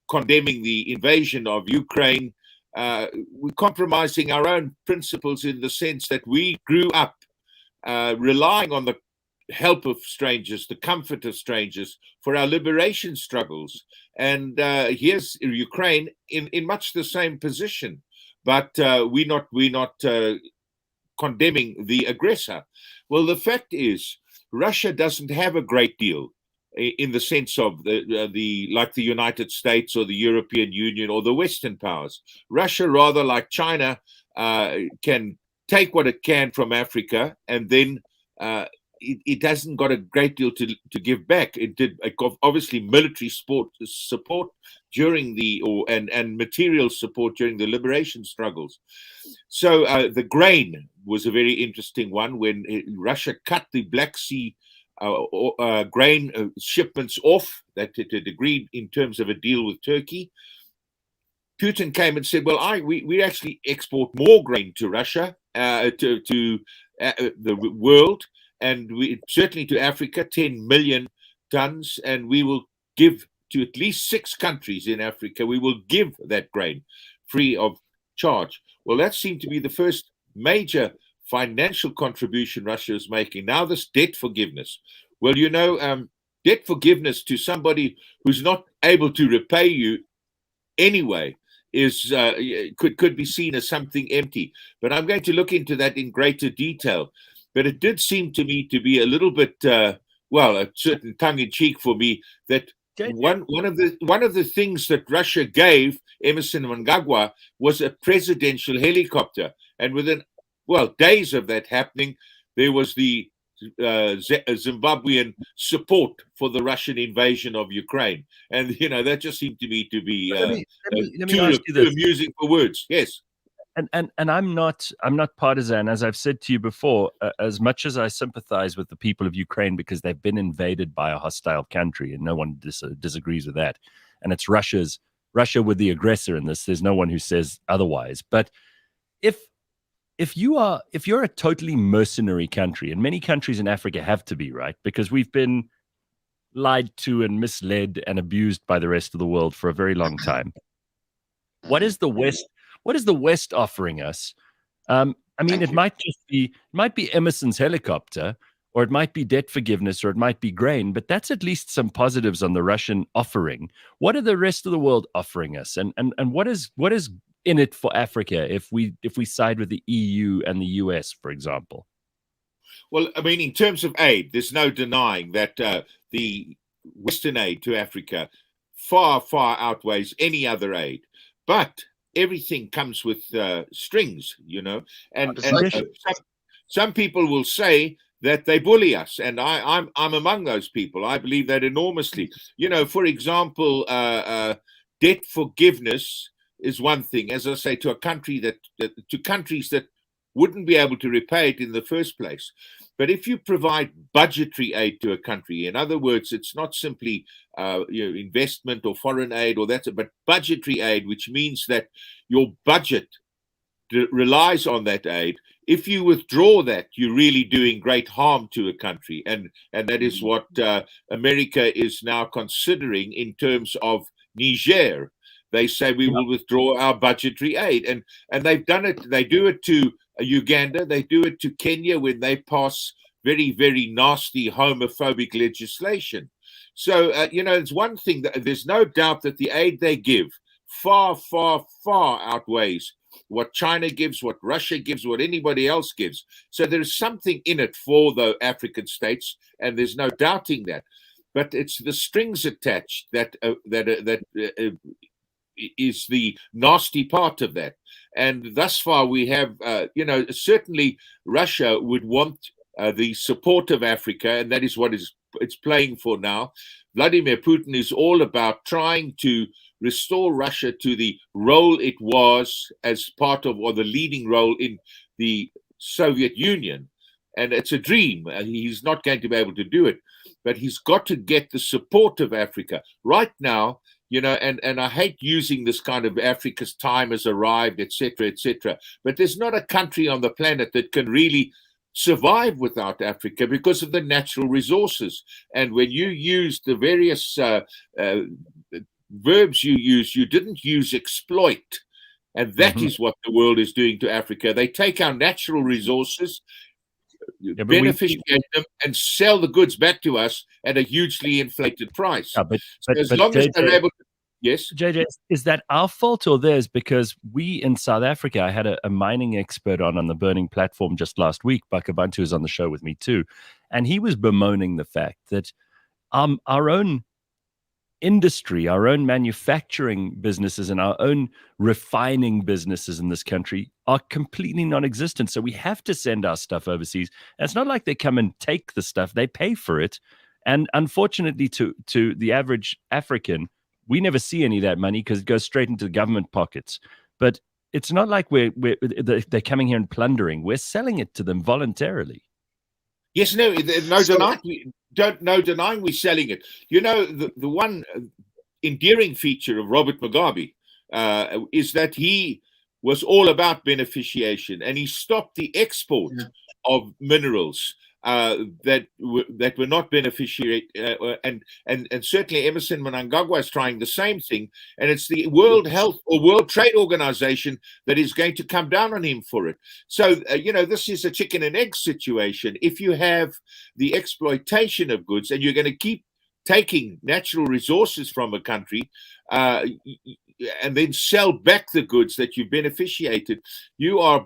condemning the invasion of Ukraine, we're compromising our own principles in the sense that we grew up relying on the help of strangers, the comfort of strangers for our liberation struggles. And here's Ukraine in much the same position, but we're not condemning the aggressor. Well, the fact is, Russia doesn't have a great deal in the sense of the like the United States or the European Union or the Western powers. Russia, rather like China, can take what it can from Africa, and then it hasn't got a great deal to give back. It did obviously military support during and material support during the liberation struggles. So the grain was a very interesting one when Russia cut the Black Sea grain shipments off that it had agreed in terms of a deal with Turkey. Putin came and said, well, we actually export more grain to Russia, to the world, and certainly to Africa, 10 million tons, and we will give to at least 6 countries in Africa, we will give that grain free of charge. Well, that seemed to be the first major financial contribution Russia is making. Now this debt forgiveness. Well, debt forgiveness to somebody who's not able to repay you anyway is could be seen as something empty. But I'm going to look into that in greater detail. But it did seem to me to be a little bit, a certain tongue-in-cheek for me that one of the things that Russia gave Emerson Mnangagwa was a presidential helicopter, and within days of that happening, there was the Zimbabwean support for the Russian invasion of Ukraine, and that just seemed to me to be too amusing for words. Yes. And I'm not partisan, as I've said to you before. As much as I sympathize with the people of Ukraine because they've been invaded by a hostile country, and no one disagrees with that. And it's Russia with the aggressor in this. There's no one who says otherwise. But if you're a totally mercenary country, and many countries in Africa have to be, right, because we've been lied to and misled and abused by the rest of the world for a very long time. What is the West offering us? It might be Emerson's helicopter, or it might be debt forgiveness, or it might be grain, but that's at least some positives on the Russian offering. What are the rest of the world offering us? And what is in it for Africa if we side with the EU and the US, for example? Well, in terms of aid, there's no denying that the Western aid to Africa far, far outweighs any other aid. But everything comes with strings, and some people will say that they bully us, and I'm among those people. I believe that enormously. For example, debt forgiveness is one thing, as I say, to a country to countries that wouldn't be able to repay it in the first place. But if you provide budgetary aid to a country, in other words, it's not simply investment or foreign aid but budgetary aid, which means that your budget relies on that aid. If you withdraw that, you're really doing great harm to a country, and that is what America is now considering in terms of Niger. They say we will withdraw our budgetary aid, and they've done it. They do it to Uganda. They do it to Kenya when they pass very, very nasty homophobic legislation. So, it's one thing that there's no doubt that the aid they give far, far, far outweighs what China gives, what Russia gives, what anybody else gives. So there's something in it for the African states, and there's no doubting that. But it's the strings attached that is the nasty part of that. And thus far we have, certainly Russia would want the support of Africa, and that is what it's playing for now. Vladimir Putin is all about trying to restore Russia to the role it was as part of, or the leading role in the Soviet Union. And it's a dream. He's not going to be able to do it, but he's got to get the support of Africa right now. And I hate using this kind of Africa's time has arrived, etc., but there's not a country on the planet that can really survive without Africa because of the natural resources. And when you use the various verbs you use. You didn't use exploit. And that is what the world is doing to Africa. They take our natural resources, beneficiate them, and sell the goods back to us at a hugely inflated price. Yeah, but as long as they're able to. Yes, JJ, is that our fault or theirs? Because we in South Africa, I had a mining expert on the Burning Platform just last week. Bakh'abantu is on the show with me too, and he was bemoaning the fact that our own industry, our own manufacturing businesses, and our own refining businesses in this country are completely non-existent. So we have to send our stuff overseas. And it's not like they come and take the stuff; they pay for it. And unfortunately, to the average African, we never see any of that money because it goes straight into the government pockets. But it's not like they're coming here and plundering. We're selling it to them voluntarily. Yes, no denying we're selling it. You know, the one endearing feature of Robert Mugabe is that he was all about beneficiation, and he stopped the export of minerals that were not beneficiary, and certainly Emerson Mnangagwa is trying the same thing, and it's the World Health or World Trade Organization that is going to come down on him for it. So this is a chicken and egg situation. If you have the exploitation of goods and you're going to keep taking natural resources from a country and then sell back the goods that you beneficiated, you are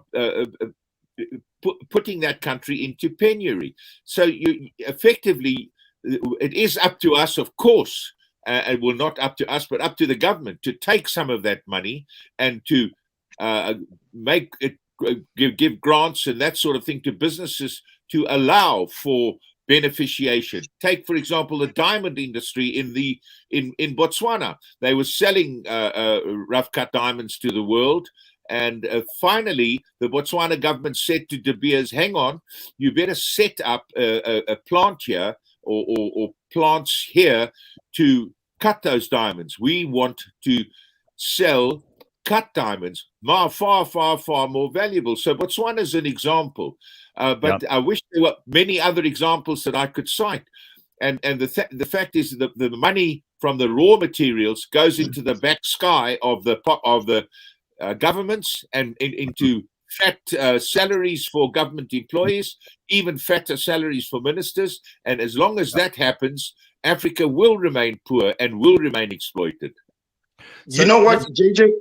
putting that country into penury. So you effectively, it is up to us, of course, and well, not up to us, but up to the government to take some of that money and to make it give grants and that sort of thing to businesses to allow for beneficiation. Take, for example, the diamond industry in Botswana. They were selling rough cut diamonds to the world. And finally, the Botswana government said to De Beers, hang on, you better set up a plant here or plants here to cut those diamonds. We want to sell cut diamonds, far, far, far more valuable. So Botswana is an example. But I wish there were many other examples that I could cite. And the fact is that the money from the raw materials goes into the back sky of the governments and into fat salaries for government employees, even fatter salaries for ministers. And as long as that happens, Africa will remain poor and will remain exploited. You know what, JJ,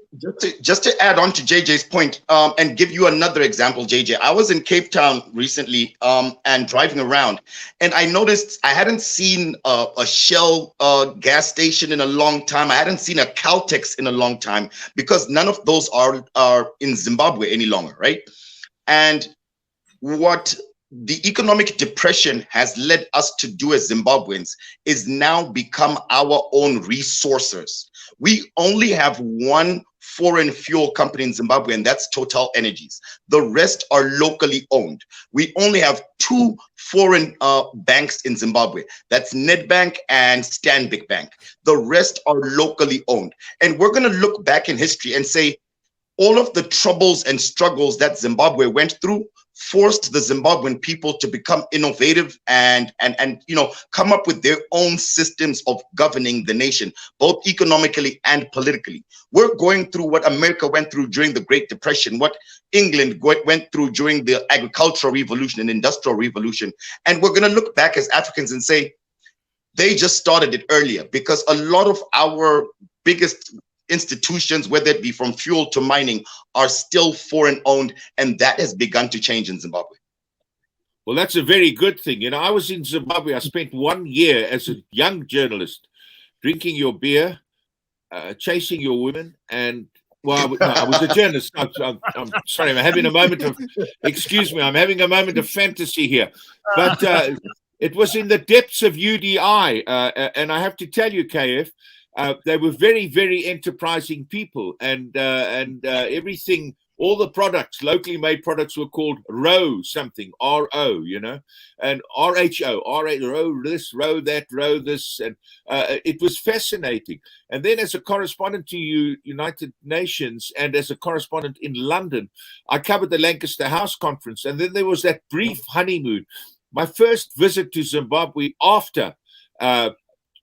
just to add on to JJ's point, and give you another example, JJ, I was in Cape Town recently and driving around, and I noticed I hadn't seen a Shell gas station in a long time. I hadn't seen a Caltex in a long time because none of those are in Zimbabwe any longer, right? And what the economic depression has led us to do as Zimbabweans is now become our own resources. We only have one foreign fuel company in Zimbabwe, and that's Total Energies. The rest are locally owned. We only have two foreign banks in Zimbabwe. That's Nedbank and Stanbic Bank. The rest are locally owned. And we're going to look back in history and say all of the troubles and struggles that Zimbabwe went through forced the Zimbabwean people to become innovative and come up with their own systems of governing the nation, both economically and politically. We're going through what America went through during the Great Depression, what England went through during the agricultural revolution and industrial revolution. And we're going to look back as Africans and say, they just started it earlier, because a lot of our biggest institutions, whether it be from fuel to mining, are still foreign owned, and that has begun to change in Zimbabwe. Well, that's a very good thing. You know, I was in Zimbabwe. I spent 1 year as a young journalist, drinking your beer, chasing your women, and well, I was a journalist. I'm sorry, I'm having a moment of, excuse me, I'm having a moment of fantasy here, but it was in the depths of UDI, and I have to tell you, KF, they were very, very enterprising people, and everything, all the products, locally made products, were called RO something, R-O, you know, and R-H-O, R-O this, RO that, RO this, and it was fascinating. And then as a correspondent to United Nations and as a correspondent in London, I covered the Lancaster House Conference, and then there was that brief honeymoon. My first visit to Zimbabwe after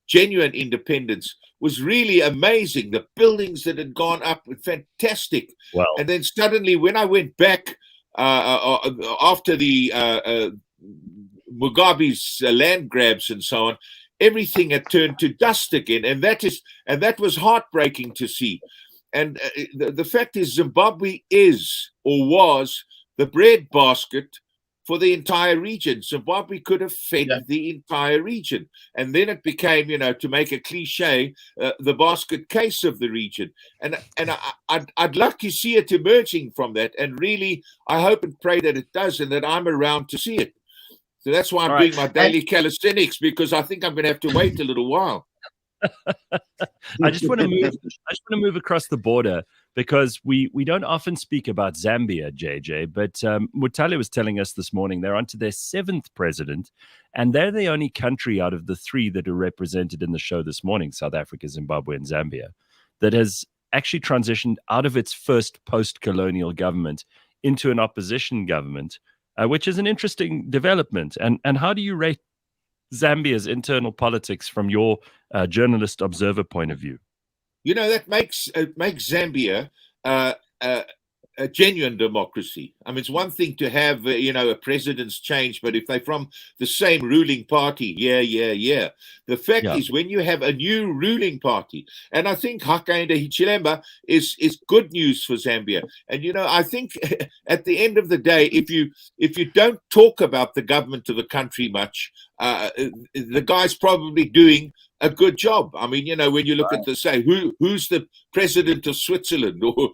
genuine independence was really amazing. The buildings that had gone up were fantastic. Well, And then suddenly, when I went back after the Mugabe's land grabs and so on, everything had turned to dust again, and that was heartbreaking to see. And the fact is, Zimbabwe is or was the breadbasket for the entire region. Zimbabwe could have fed the entire region, and then it became, to make a cliche, the basket case of the region. And I'd like to see it emerging from that, and really, I hope and pray that it does, and that I'm around to see it. So that's why I'm doing my daily calisthenics, because I think I'm going to have to wait a little while. I just want to move across the border, because we don't often speak about Zambia, JJ, but Mutale was telling us this morning they're onto their 7th president, and they're the only country out of the 3 that are represented in the show this morning, South Africa, Zimbabwe, and Zambia, that has actually transitioned out of its first post-colonial government into an opposition government, which is an interesting development. And how do you rate Zambia's internal politics from your journalist observer point of view? That makes Zambia a genuine democracy. I mean, it's one thing to have a president's change, but if they're from the same ruling party, yeah. The fact is, when you have a new ruling party, and I think Hakainde Hichilema is good news for Zambia. And I think at the end of the day, if you don't talk about the government of the country much, the guy's probably doing a good job. I mean, when you look at who's the president of Switzerland or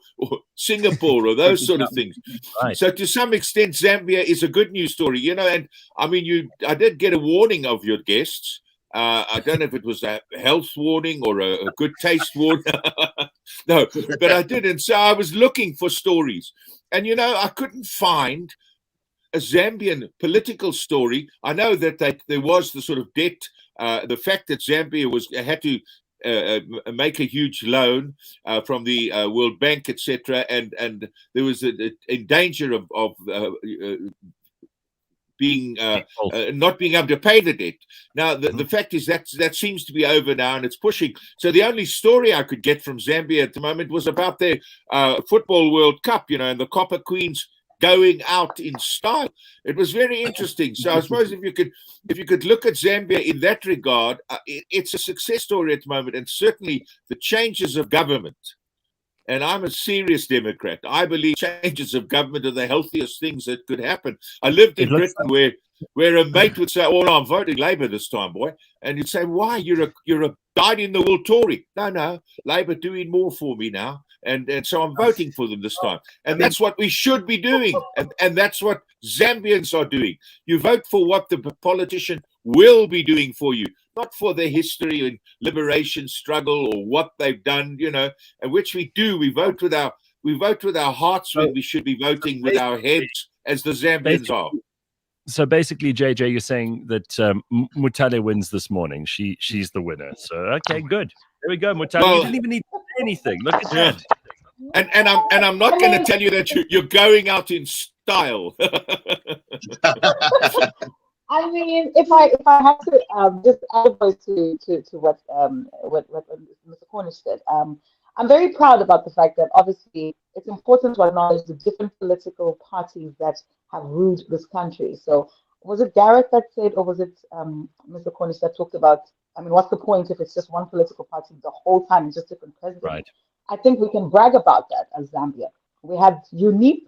Singapore or those sort of things. Right. So to some extent, Zambia is a good news story, and I mean, I did get a warning of your guests. I don't know if it was a health warning or a good taste warning. No, but I did. And so I was looking for stories, and I couldn't find a Zambian political story. I know that there was the sort of debt, the fact that Zambia had to make a huge loan from the World Bank, etc., and there was in danger of being not being able to pay the debt. Now the fact is that seems to be over now, and it's pushing. So the only story I could get from Zambia at the moment was about their football World Cup, and the Copper Queens going out in style. It was very interesting. So I suppose if you could look at Zambia in that regard, it's a success story at the moment, and certainly the changes of government. And I'm a serious Democrat. I believe changes of government are the healthiest things that could happen. I lived in Britain where a mate would say, "Oh, no, I'm voting Labour this time, boy," and you'd say, "Why? You're a dyed-in-the-wool Tory." No, Labour doing more for me now. And so I'm voting for them this time. And that's what we should be doing. And that's what Zambians are doing. You vote for what the politician will be doing for you, not for their history and liberation struggle or what they've done, and which we do. We vote with our hearts when we should be voting with our heads, as the Zambians are. So basically, JJ, you're saying that Mutale wins this morning. She's the winner. So okay, good. There we go, Mutale. You didn't even need to say anything. Look at that. And I'm not going to tell you that you're going out in style. I mean, if I have to just add voice to what Mr. Cornish said, I'm very proud about the fact that obviously it's important to acknowledge the different political parties that have ruled this country. So was it Gareth that said, or was it Mr. Cornish that talked about, I mean, what's the point if it's just one political party the whole time and just different presidents? Right. I think we can brag about that as Zambia. We had UNIP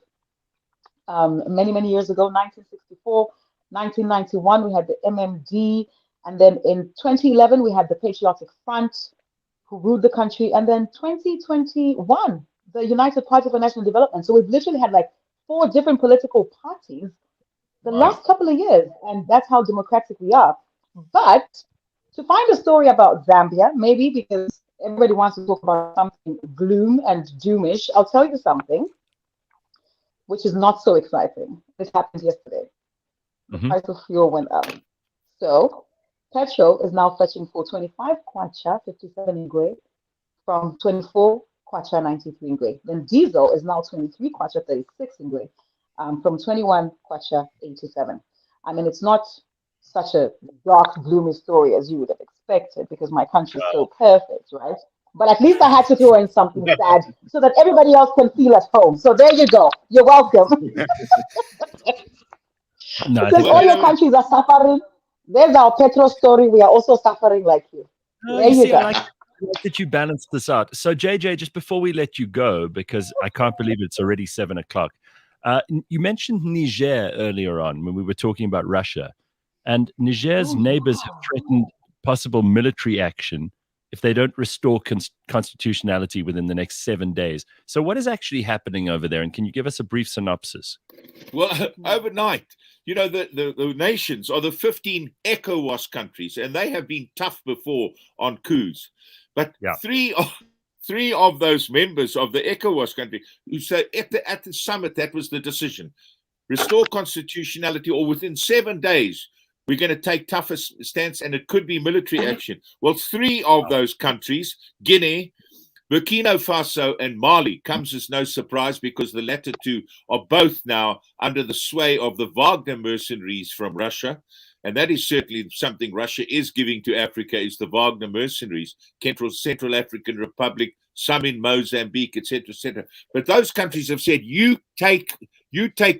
many years ago, 1964, 1991, we had the MMD, and then in 2011, we had the Patriotic Front, who ruled the country, and then 2021, the United Party for National Development. So we've literally had like 4 different political parties the last couple of years, and that's how democratic we are. But to find a story about Zambia, maybe because everybody wants to talk about something gloom and doomish, I'll tell you something which is not so exciting. This happened yesterday. The price of fuel went up. So petrol is now fetching for 25 kwacha, 57 Ingwe, from 24 kwacha, 93 Ingwe. Then diesel is now 23 kwacha, 36 Ingwe, from 21 kwacha, 87. I mean, it's not such a dark, gloomy story as you would have expected, because my country is so perfect, right? But at least I had to throw in something sad so that everybody else can feel at home. So there you go. You're welcome. No, I Because think all your countries are suffering. There's our Petro story. We are also suffering like you. There you go. I like that you balance this out. So, JJ, just before we let you go, because I can't believe it's already 7 o'clock, you mentioned Niger earlier on when we were talking about Russia. And Niger's neighbors have threatened possible military action if they don't restore constitutionality within the next 7 days. So what is actually happening over there? And can you give us a brief synopsis? Well, overnight, the nations are the 15 ECOWAS countries, and they have been tough before on coups. But three of those members of the ECOWAS country who said at the summit, that was the decision. Restore constitutionality, or within 7 days, we're going to take tougher stance, and it could be military action. Well, 3 of those countries, Guinea, Burkina Faso, and Mali, comes as no surprise because the latter 2 are both now under the sway of the Wagner mercenaries from Russia. And that is certainly something Russia is giving to Africa, is the Wagner mercenaries, Central African Republic, some in Mozambique, etc., etc. But those countries have said, you take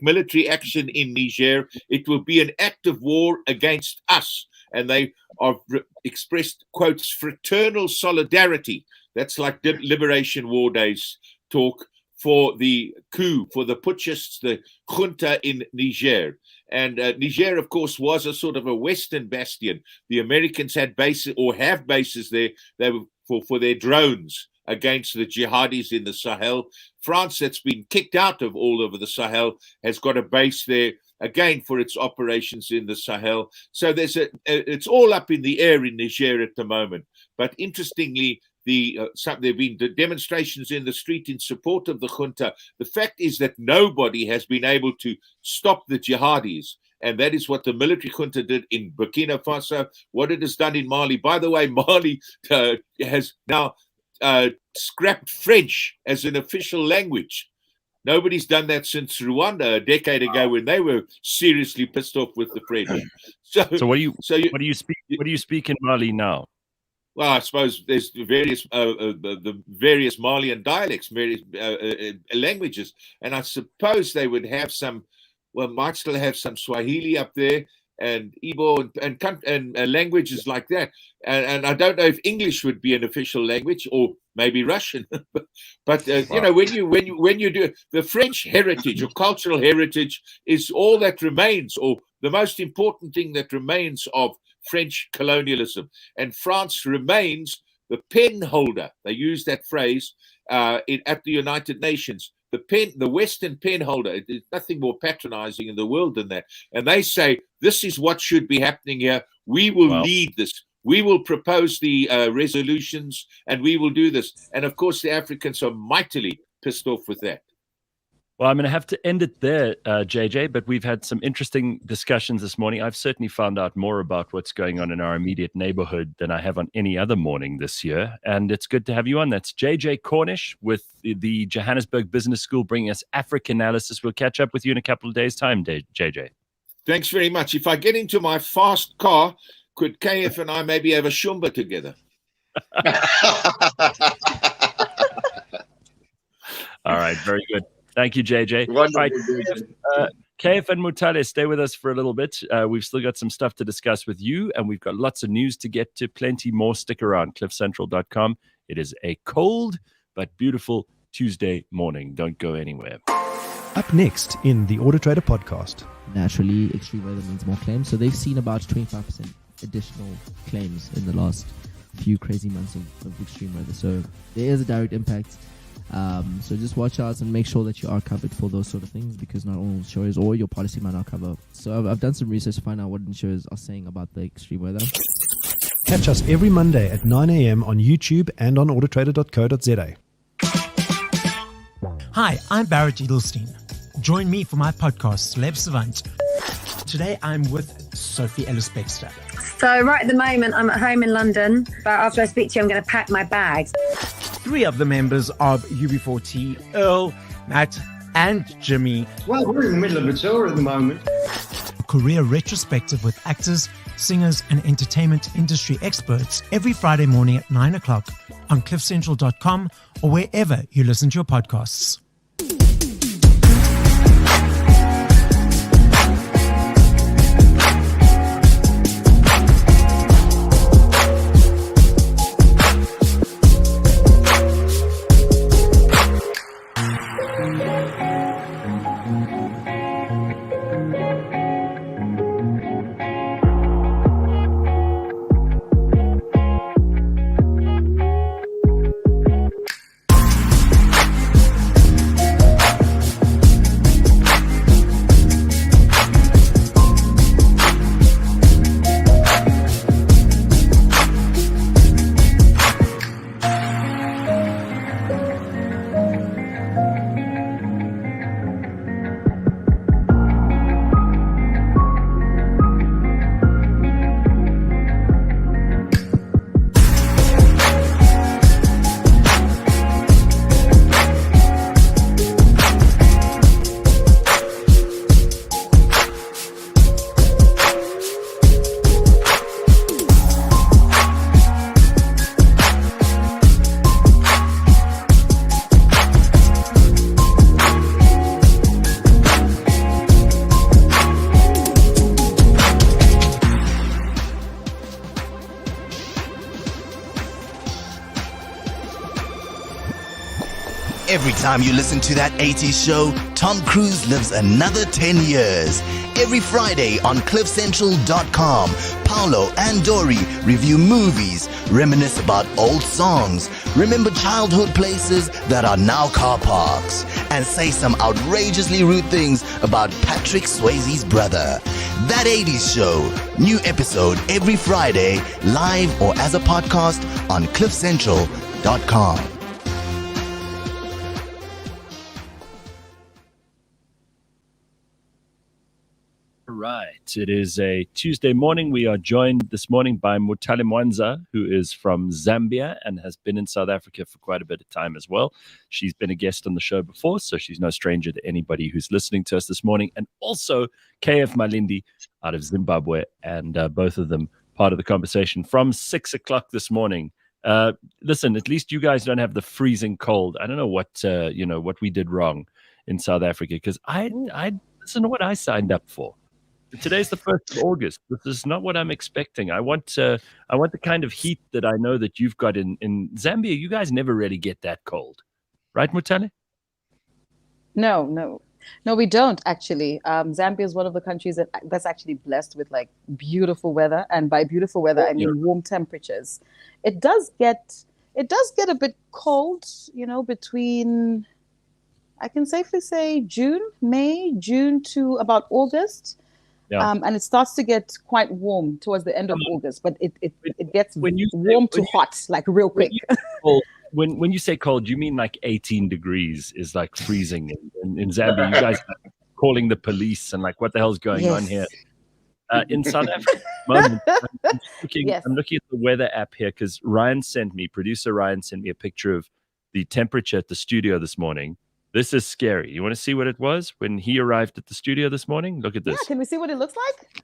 military action in Niger, it will be an act of war against us. And they are expressed, quotes, fraternal solidarity. That's like Liberation War Days talk for the coup, for the putschists, the junta in Niger. And Niger, of course, was a sort of a Western bastion. The Americans had bases, or have bases there, they were for their drones against the jihadis in the Sahel. France, that's been kicked out of all over the Sahel, has got a base there, again, for its operations in the Sahel. So it's all up in the air in Niger at the moment. But interestingly, there have been demonstrations in the street in support of the junta. The fact is that nobody has been able to stop the jihadis. And that is what the military junta did in Burkina Faso, what it has done in Mali. By the way, Mali has now scrapped French as an official language. Nobody's done that since Rwanda a decade ago, when they were seriously pissed off with the French. So what do you speak in Mali now? Well, I suppose there's the various Malian dialects, various languages, and I suppose they would have some. Well, might still have some Swahili up there, and Igbo and languages like that. And I don't know if English would be an official language, or maybe Russian. But when you do, the French heritage or cultural heritage is all that remains, or the most important thing that remains of French colonialism. And France remains the pen holder. They use that phrase at the United Nations. The Western pen holder. There's nothing more patronizing in the world than that. And they say, this is what should be happening here. We will lead this. We will propose the resolutions, and we will do this. And of course, the Africans are mightily pissed off with that. Well, I'm going to have to end it there, JJ, but we've had some interesting discussions this morning. I've certainly found out more about what's going on in our immediate neighborhood than I have on any other morning this year. And it's good to have you on. That's JJ Cornish with the Johannesburg Business School, bringing us Africa analysis. We'll catch up with you in a couple of days' time, JJ. Thanks very much. If I get into my fast car, could KF and I maybe have a shumba together? All right, very good. Thank you, JJ. Right, KF and Mutale, stay with us for a little bit. We've still got some stuff to discuss with you, and we've got lots of news to get to. Plenty more. Stick around. cliffcentral.com. It is a cold but beautiful Tuesday morning. Don't go anywhere. Up next in the Auto Trader podcast. Naturally, extreme weather means more claims. So they've seen about 25% additional claims in the last few crazy months of extreme weather. So there is a direct impact. So just watch out and make sure that you are covered for those sort of things, because not all insurers or your policy might not cover. So I've done some research to find out what insurers are saying about the extreme weather. Catch us every Monday at 9 a.m. on YouTube and on autotrader.co.za. Hi, I'm Barrett Edelstein. Join me for my podcast, Celeb Savant. Today I'm with Sophie Ellis-Bextor. So right at the moment, I'm at home in London, but after I speak to you, I'm going to pack my bags. 3 of the members of UB40, Earl, Matt, and Jimmy. Well, we're in the middle of a tour at the moment. career retrospective with actors, singers, and entertainment industry experts every Friday morning at 9 o'clock on cliffcentral.com or wherever you listen to your podcasts. Every time you listen to that 80s show, Tom Cruise lives another 10 years. Every Friday on cliffcentral.com, Paolo and Dory review movies, reminisce about old songs, remember childhood places that are now car parks, and say some outrageously rude things about Patrick Swayze's brother. That 80s show, new episode every Friday, live or as a podcast on cliffcentral.com. Right. It is a Tuesday morning. We are joined this morning by Mutale Mwanza, who is from Zambia and has been in South Africa for quite a bit of time as well. She's been a guest on the show before, so she's no stranger to anybody who's listening to us this morning. And also KF Malindi out of Zimbabwe, and both of them part of the conversation from 6 o'clock this morning. Listen, at least you guys don't have the freezing cold. I don't know what we did wrong in South Africa, because I listen to what I signed up for. Today's the 1st of August. This is not what I'm expecting. I want the kind of heat that I know that you've got in Zambia. You guys never really get that cold, right, Mutale? No, we don't actually. Zambia is one of the countries that's actually blessed with like beautiful weather, and by beautiful weather I mean warm temperatures. It does get a bit cold, between, I can safely say May, June to about August. Yeah. And it starts to get quite warm towards the end of August, but it gets warm to hot, like real quick. When you say cold, you mean like 18 degrees is like freezing in Zambia? You guys are calling the police and like, what the hell's going on here? In South Africa, I'm looking at the weather app here because producer Ryan sent me a picture of the temperature at the studio this morning. This is scary. You want to see what it was when he arrived at the studio this morning? Look at this. Yeah, can we see what it looks like?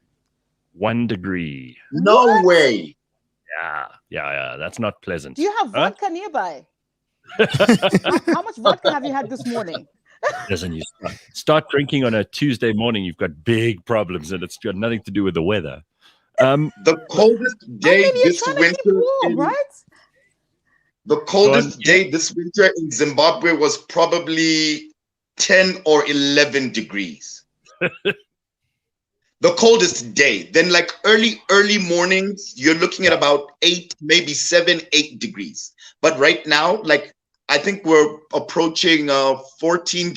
1 degree. No way. Yeah. That's not pleasant. Do you have vodka nearby? How much vodka have you had this morning? Listen, you start drinking on a Tuesday morning, you've got big problems, and it's got nothing to do with the weather. The coldest day this winter, right? The coldest day this winter in Zimbabwe was probably 10 or 11 degrees. The coldest day. Then like early mornings, you're looking at about 8, maybe 7, 8 degrees. But right now, like I think we're approaching 15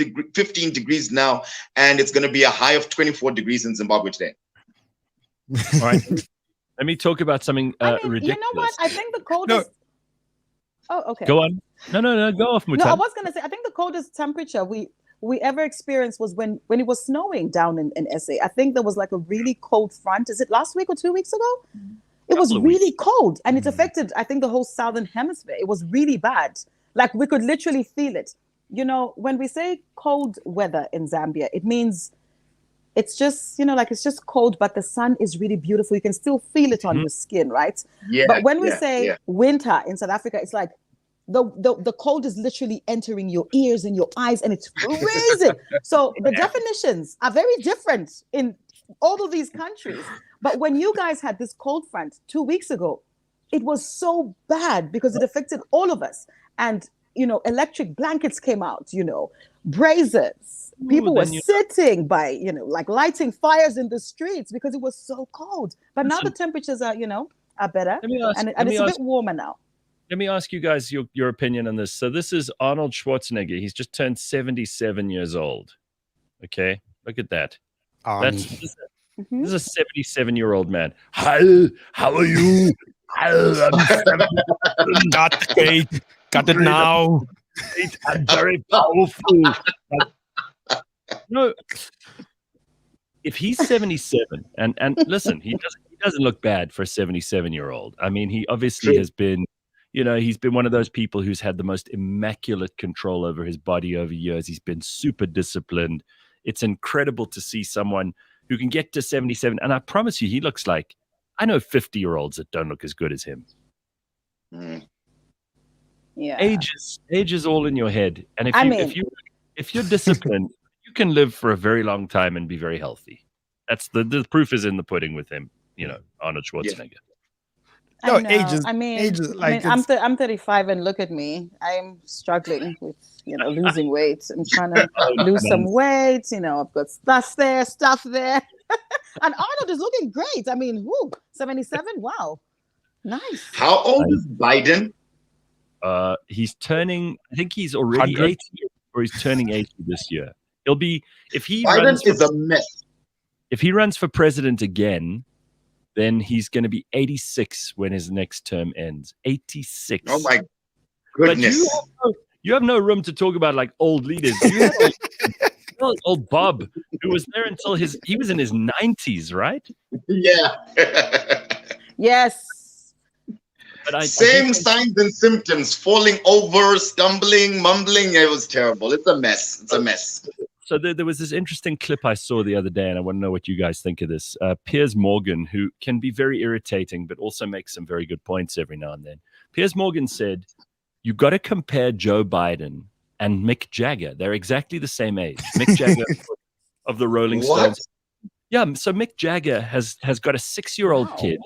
degrees now, and it's going to be a high of 24 degrees in Zimbabwe today. All right. Let me talk about something ridiculous. You know what? I think the coldest... Oh, okay. Go on. No, go off, Mutale. No, I was going to say, I think the coldest temperature we ever experienced was when it was snowing down in SA. I think there was like a really cold front. Is it last week or 2 weeks ago? It was really cold, and it affected, I think, the whole southern hemisphere. It was really bad. Like we could literally feel it. When we say cold weather in Zambia, it means it's just, like it's just cold, but the sun is really beautiful. You can still feel it on your skin, right? Yeah. But when we say winter in South Africa, it's like the cold is literally entering your ears and your eyes, and it's freezing. So the definitions are very different in all of these countries. But when you guys had this cold front 2 weeks ago, it was so bad because it affected all of us. And, electric blankets came out, braziers. People were sitting by, like lighting fires in the streets because it was so cold. But now the temperatures are, are better. And it's a bit warmer now. Let me ask you guys your opinion on this. So this is Arnold Schwarzenegger. He's just turned 77 years old. Okay, look at that. This is a 77-year-old man. Hi, how are you? Not great. Got it now. I'm very powerful. No, if he's 77, and listen, he doesn't look bad for a 77-year-old. I mean, he obviously has been. He's been one of those people who's had the most immaculate control over his body over years. He's been super disciplined. It's incredible to see someone who can get to 77. And I promise you, he looks like, I know 50-year-olds that don't look as good as him. Yeah. Age is all in your head. And if you're disciplined, you can live for a very long time and be very healthy. That's the proof is in the pudding with him, Arnold Schwarzenegger. No, ages. I'm 35, and look at me. I'm struggling with losing weight. I'm trying to lose some weight. I've got stuff there. And Arnold is looking great. I mean, 77. Wow, nice. How old is Biden? He's turning. I think he's already 80, or he's turning 80 this year. He'll be Biden is a mess. If he runs for president again, then he's going to be 86 when his next term ends. 86. Oh my goodness! But you have no room to talk about like old leaders. You have old Bob, who was there until he was in his 90s, right? Yeah. Yes. But Same signs and symptoms: falling over, stumbling, mumbling. It was terrible. It's a mess. It's a mess. So there was this interesting clip I saw the other day, and I want to know what you guys think of this. Piers Morgan, who can be very irritating, but also makes some very good points every now and then. Piers Morgan said, you've got to compare Joe Biden and Mick Jagger. They're exactly the same age. Mick Jagger of the Rolling Stones. Yeah, so Mick Jagger has got a 6-year-old kid.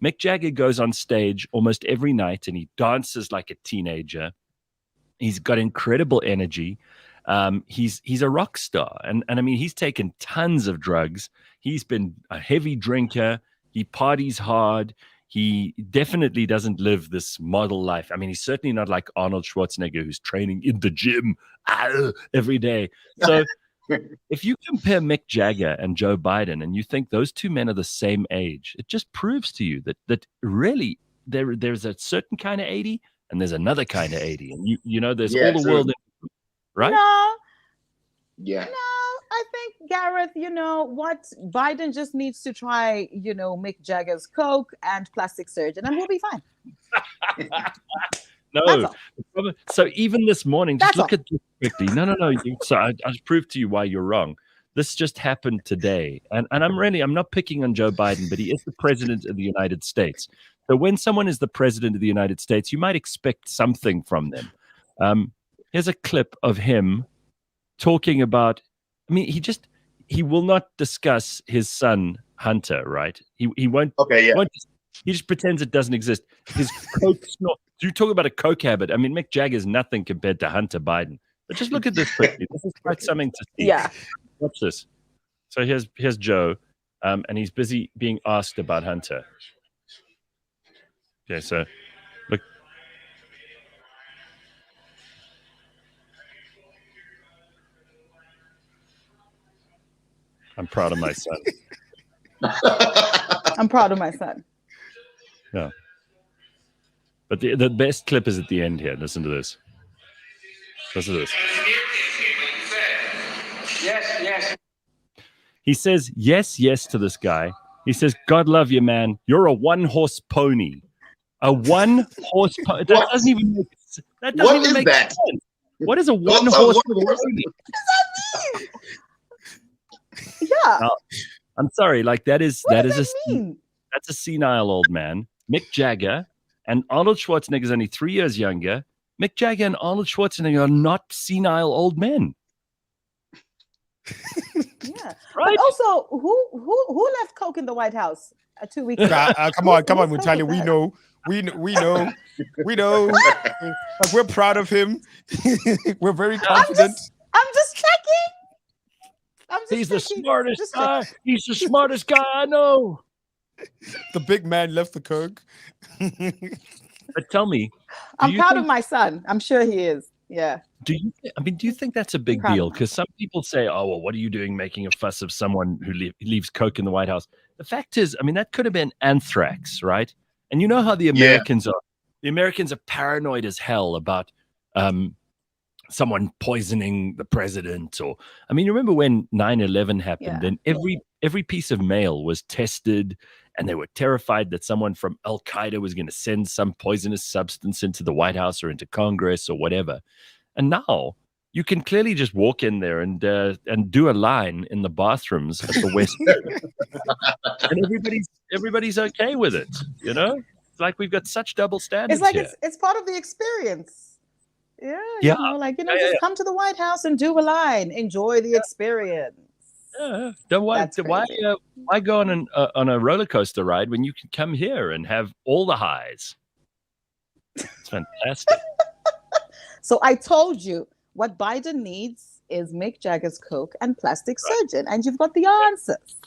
Mick Jagger goes on stage almost every night, and he dances like a teenager. He's got incredible energy. He's a rock star, and I mean, he's taken tons of drugs. He's been a heavy drinker. He parties hard. He definitely doesn't live this model life. I mean, he's certainly not like Arnold Schwarzenegger, who's training in the gym every day. So if you compare Mick Jagger and Joe Biden, and you think those two men are the same age, it just proves to you that really there's a certain kind of 80 and there's another kind of 80, and there's all the world. Right? No. Yeah. No, I think Gareth, what Biden just needs to try, Mick Jagger's coke and plastic surgeon, and we'll be fine. No. So even this morning, just look at this quickly. No. So I just proved to you why you're wrong. This just happened today. And I'm not picking on Joe Biden, but he is the president of the United States. So when someone is the president of the United States, you might expect something from them. Here's a clip of him talking about, I mean, he will not discuss his son, Hunter, right? He won't. Okay, yeah. He just pretends it doesn't exist. His coke snort. You talk about a coke habit. I mean, Mick Jagger is nothing compared to Hunter Biden. But just look at this quickly. This is quite something to see. Yeah. Watch this. So here's Joe, and he's busy being asked about Hunter. Okay, so look. I'm proud of my son. I'm proud of my son. Yeah. But the best clip is at the end here. Listen to this. Listen to this. Yes. He says yes to this guy. He says, God love you, man. You're a one-horse pony. A one-horse pony. That doesn't even make sense. What is that? What is a one-horse pony? What does that mean? Yeah. Now, I'm sorry, like that's a senile old man. Mick Jagger and Arnold Schwarzenegger is only 3 years younger. Mick Jagger and Arnold Schwarzenegger are not senile old men. Yeah. Right? But also, who left Coke in the White House 2 weeks ago? Come on, Mutale. We know. Like, we're proud of him. We're very confident. I'm just checking. He's the smartest guy. He's the smartest guy I know. The big man left the Coke. But tell me, I'm proud of my son. I'm sure he is. Yeah. Do you think that's a big deal? Because some people say, "Oh, well, what are you doing making a fuss of someone who leaves Coke in the White House?" The fact is, I mean, that could have been anthrax, right? And you know how the Americans are. The Americans are paranoid as hell about someone poisoning the president. Or, I mean, you remember when 9/11 happened, and every piece of mail was tested, and they were terrified that someone from Al Qaeda was going to send some poisonous substance into the White House or into Congress or whatever. And now you can clearly just walk in there and do a line in the bathrooms at the West, and everybody's okay with it. You know, it's like we've got such double standards. It's like here. it's part of the experience. Yeah. Yeah. Just come to the White House and do a line. Enjoy the experience. Yeah. Why go on a roller coaster ride when you can come here and have all the highs? It's fantastic. So I told you what Biden needs is Mick Jagger's Coke and plastic surgeon, and you've got the answers.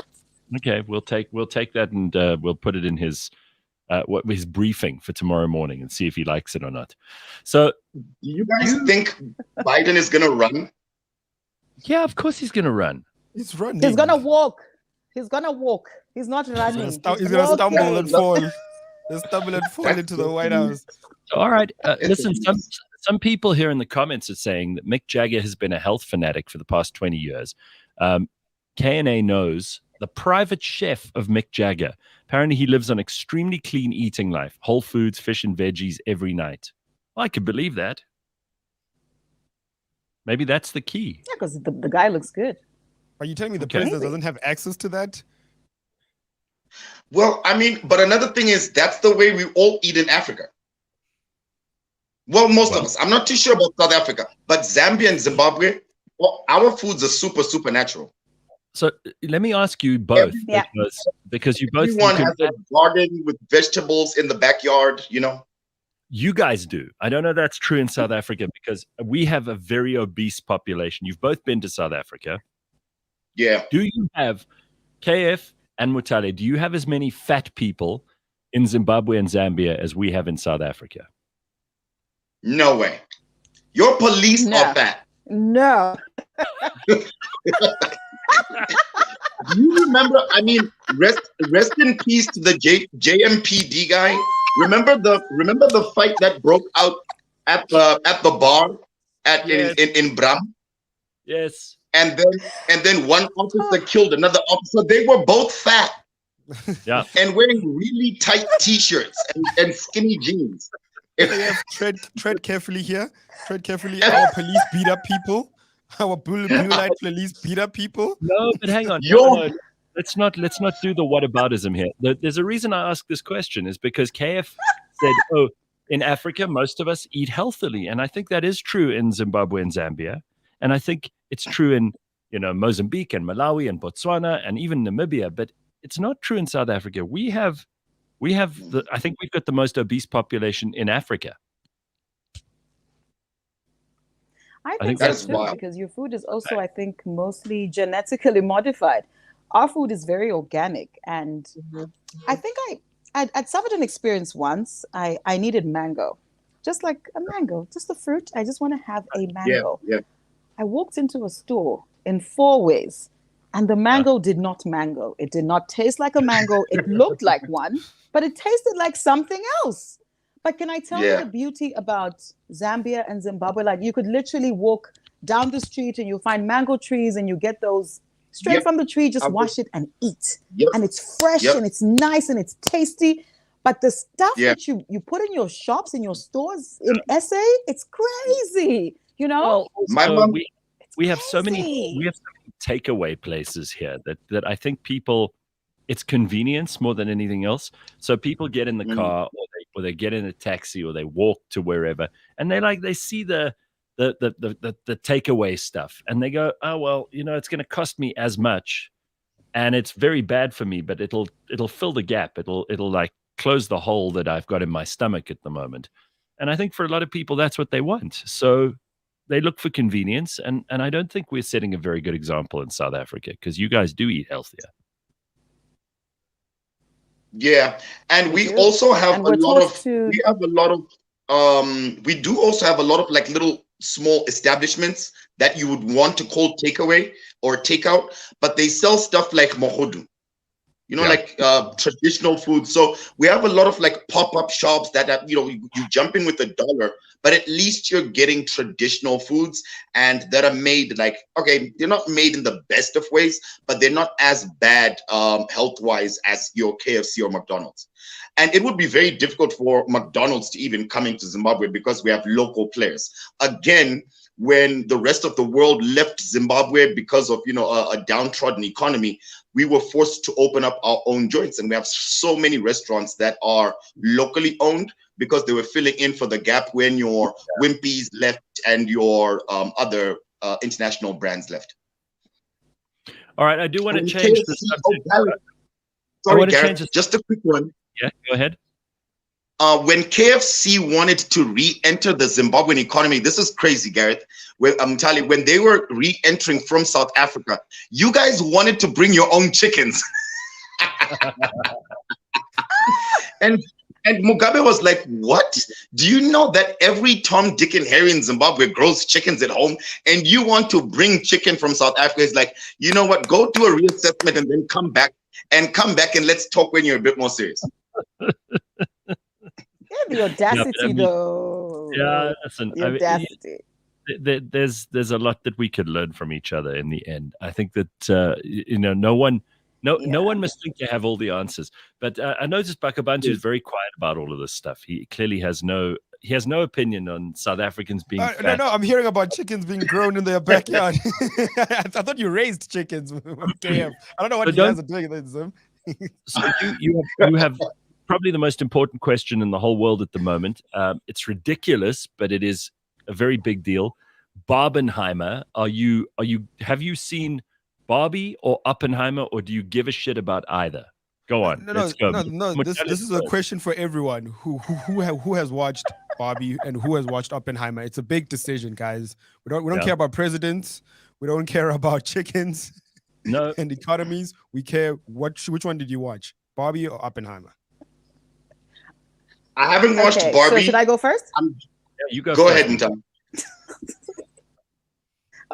Okay, we'll take that and we'll put it in his briefing for tomorrow morning and see if he likes it or not. So, do you guys think Biden is going to run? Yeah, of course he's going to run. He's running. He's going to walk. He's going to walk. He's not running. He's going to stumble and fall. He'll stumble and fall into the White House. All right. Listen, some people here in the comments are saying that Mick Jagger has been a health fanatic for the past 20 years. KNA knows the private chef of Mick Jagger. Apparently, he lives on extremely clean eating life, whole foods, fish and veggies every night. I could believe that. Maybe that's the key. Yeah, because the guy looks good. Are you telling me the president doesn't have access to that? Well, I mean, but another thing is that's the way we all eat in Africa. Well, most of us. I'm not too sure about South Africa, but Zambia and Zimbabwe, our foods are super, super natural. So let me ask you both, because you both... Everyone has a garden with vegetables in the backyard, you know? You guys do. I don't know if that's true in South Africa because we have a very obese population. You've both been to South Africa. Yeah. Do you have, KF and Mutale, do you have as many fat people in Zimbabwe and Zambia as we have in South Africa? No way. Your police are fat. No. Do you remember? I mean, rest in peace to the JMPD guy. Remember the fight that broke out at the bar in Bram? Yes. And then one officer killed another officer. They were both fat. Yeah. And wearing really tight t-shirts and skinny jeans. Tread carefully here. Tread carefully. Our police beat up people. Our blue light police beat up people. No, but hang on. No. Let's not do the whataboutism here. There's a reason I ask this question is because KF said, "Oh, in Africa, most of us eat healthily," and I think that is true in Zimbabwe and Zambia, and I think it's true in Mozambique and Malawi and Botswana and even Namibia, but it's not true in South Africa. I think we've got the most obese population in Africa. I think that's too, because your food is also, I think, mostly genetically modified. Our food is very organic, and I think I'd suffered an experience once. I needed mango, just like a mango, just a fruit. I just want to have a mango. Yeah. I walked into a store in 4 ways, and the mango did not mango. It did not taste like a mango. It looked like one, but it tasted like something else. But can I tell you the beauty about Zambia and Zimbabwe? Like, you could literally walk down the street and you'll find mango trees, and you get those straight from the tree, just wash it and eat. And it's fresh and it's nice and it's tasty. But the stuff that you put in your shops, in your stores, in SA, it's crazy. You know? Well, my mom, we have so many takeaway places here that I think people, it's convenience more than anything else. So people get in the car, or they get in a taxi, or they walk to wherever, and they see the takeaway stuff, and they go, oh well, it's going to cost me as much, and it's very bad for me, but it'll fill the gap. It'll like close the hole that I've got in my stomach at the moment. And I think for a lot of people, that's what they want. So they look for convenience, and I don't think we're setting a very good example in South Africa, because you guys do eat healthier. Yeah, and we also have we do also have a lot of like little small establishments that you would want to call takeaway or takeout, but they sell stuff like mohodu, like traditional food. So we have a lot of like pop-up shops that have, you jump in with $1, but at least you're getting traditional foods, and that are made like, okay, they're not made in the best of ways, but they're not as bad health-wise as your KFC or McDonald's. And it would be very difficult for McDonald's to even come into Zimbabwe because we have local players. Again, when the rest of the world left Zimbabwe because of, a downtrodden economy, we were forced to open up our own joints. And we have so many restaurants that are locally owned because they were filling in for the gap when your Wimpy's left and your other international brands left. All right, I do want to change the subject. Sorry, Gareth, just a quick one. Yeah, go ahead. When KFC wanted to re-enter the Zimbabwean economy, this is crazy, Gareth. I'm telling you, when they were re-entering from South Africa, you guys wanted to bring your own chickens. and Mugabe was like, what? Do you know that every Tom, Dick, and Harry in Zimbabwe grows chickens at home, and you want to bring chicken from South Africa? It's like, you know what? Go do a reassessment and then come back and let's talk when you're a bit more serious. The audacity, though. Yeah, listen. The audacity. There's a lot that we could learn from each other in the end. I think that no one must think they have all the answers. But I noticed Bakh'abantu is very quiet about all of this stuff. He clearly has no opinion on South Africans being fat. No, I'm hearing about chickens being grown in their backyard. I thought you raised chickens. Damn. I don't know what you guys are doing with them. So you have probably the most important question in the whole world at the moment. It's ridiculous, but it is a very big deal. Barbenheimer, have you seen Barbie or Oppenheimer, or do you give a shit about either? Go on. Let's go. No. This is a question for everyone who has watched Barbie and who has watched Oppenheimer. It's a big decision, guys. We don't care about presidents. We don't care about chickens. No. And economies. We care which one did you watch, Barbie or Oppenheimer? I haven't watched Barbie. So should I go first? You go. Go ahead, Mutale.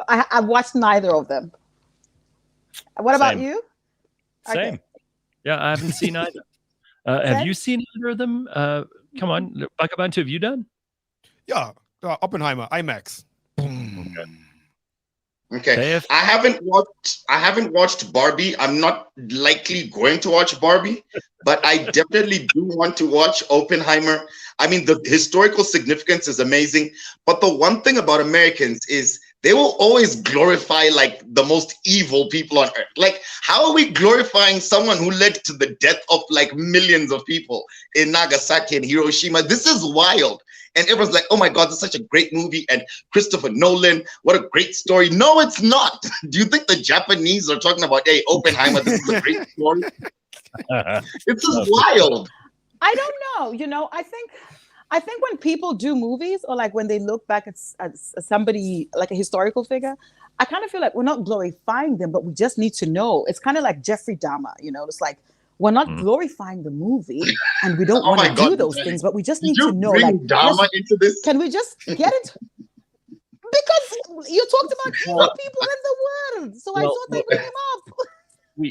I've watched neither of them. What about you? Same. Okay. Yeah, I haven't seen either. Have you seen either of them? Come on, Bakh'abantu, have you done? Yeah, Oppenheimer, IMAX. Okay. I haven't watched Barbie. I'm not likely going to watch Barbie, but I definitely do want to watch Oppenheimer. I mean, the historical significance is amazing, but the one thing about Americans is they will always glorify like the most evil people on earth. Like, how are we glorifying someone who led to the death of like millions of people in Nagasaki and Hiroshima? This is wild. And everyone's like, oh my God, this is such a great movie. And Christopher Nolan, what a great story. No, it's not. Do you think the Japanese are talking about, hey, Oppenheimer, this is a great story? It's just wild. I don't know. I think when people do movies, or like when they look back at somebody like a historical figure, I kind of feel like we're not glorifying them, but we just need to know. It's kind of like Jeffrey Dahmer, it's like, we're not glorifying the movie, and we don't want to do those things, but we just need to know. Like, into this? Can we just get it? Because you talked about evil people in the world, so I thought they'd bring him up.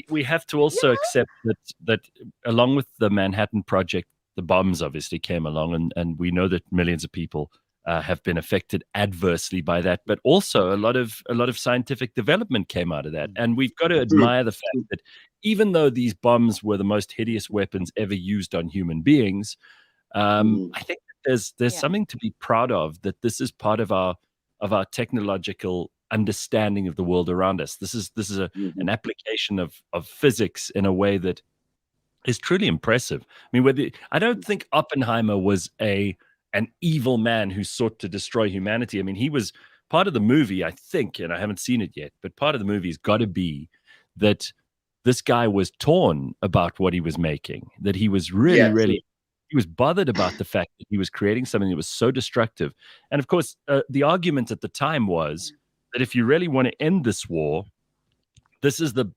We have to also accept that along with the Manhattan Project, the bombs obviously came along, and we know that millions of people have been affected adversely by that, but also a lot of scientific development came out of that, and we've got to admire the fact that even though these bombs were the most hideous weapons ever used on human beings, I think there's something to be proud of, that this is part of our technological understanding of the world around us. This is an application of physics in a way that is truly impressive. I mean, I don't think Oppenheimer was an evil man who sought to destroy humanity. I mean, he was part of the movie, I think, and I haven't seen it yet, but part of the movie has got to be that this guy was torn about what he was making, that he was really, he was bothered about the fact that he was creating something that was so destructive. And of course, the argument at the time was that if you really want to end this war, this is the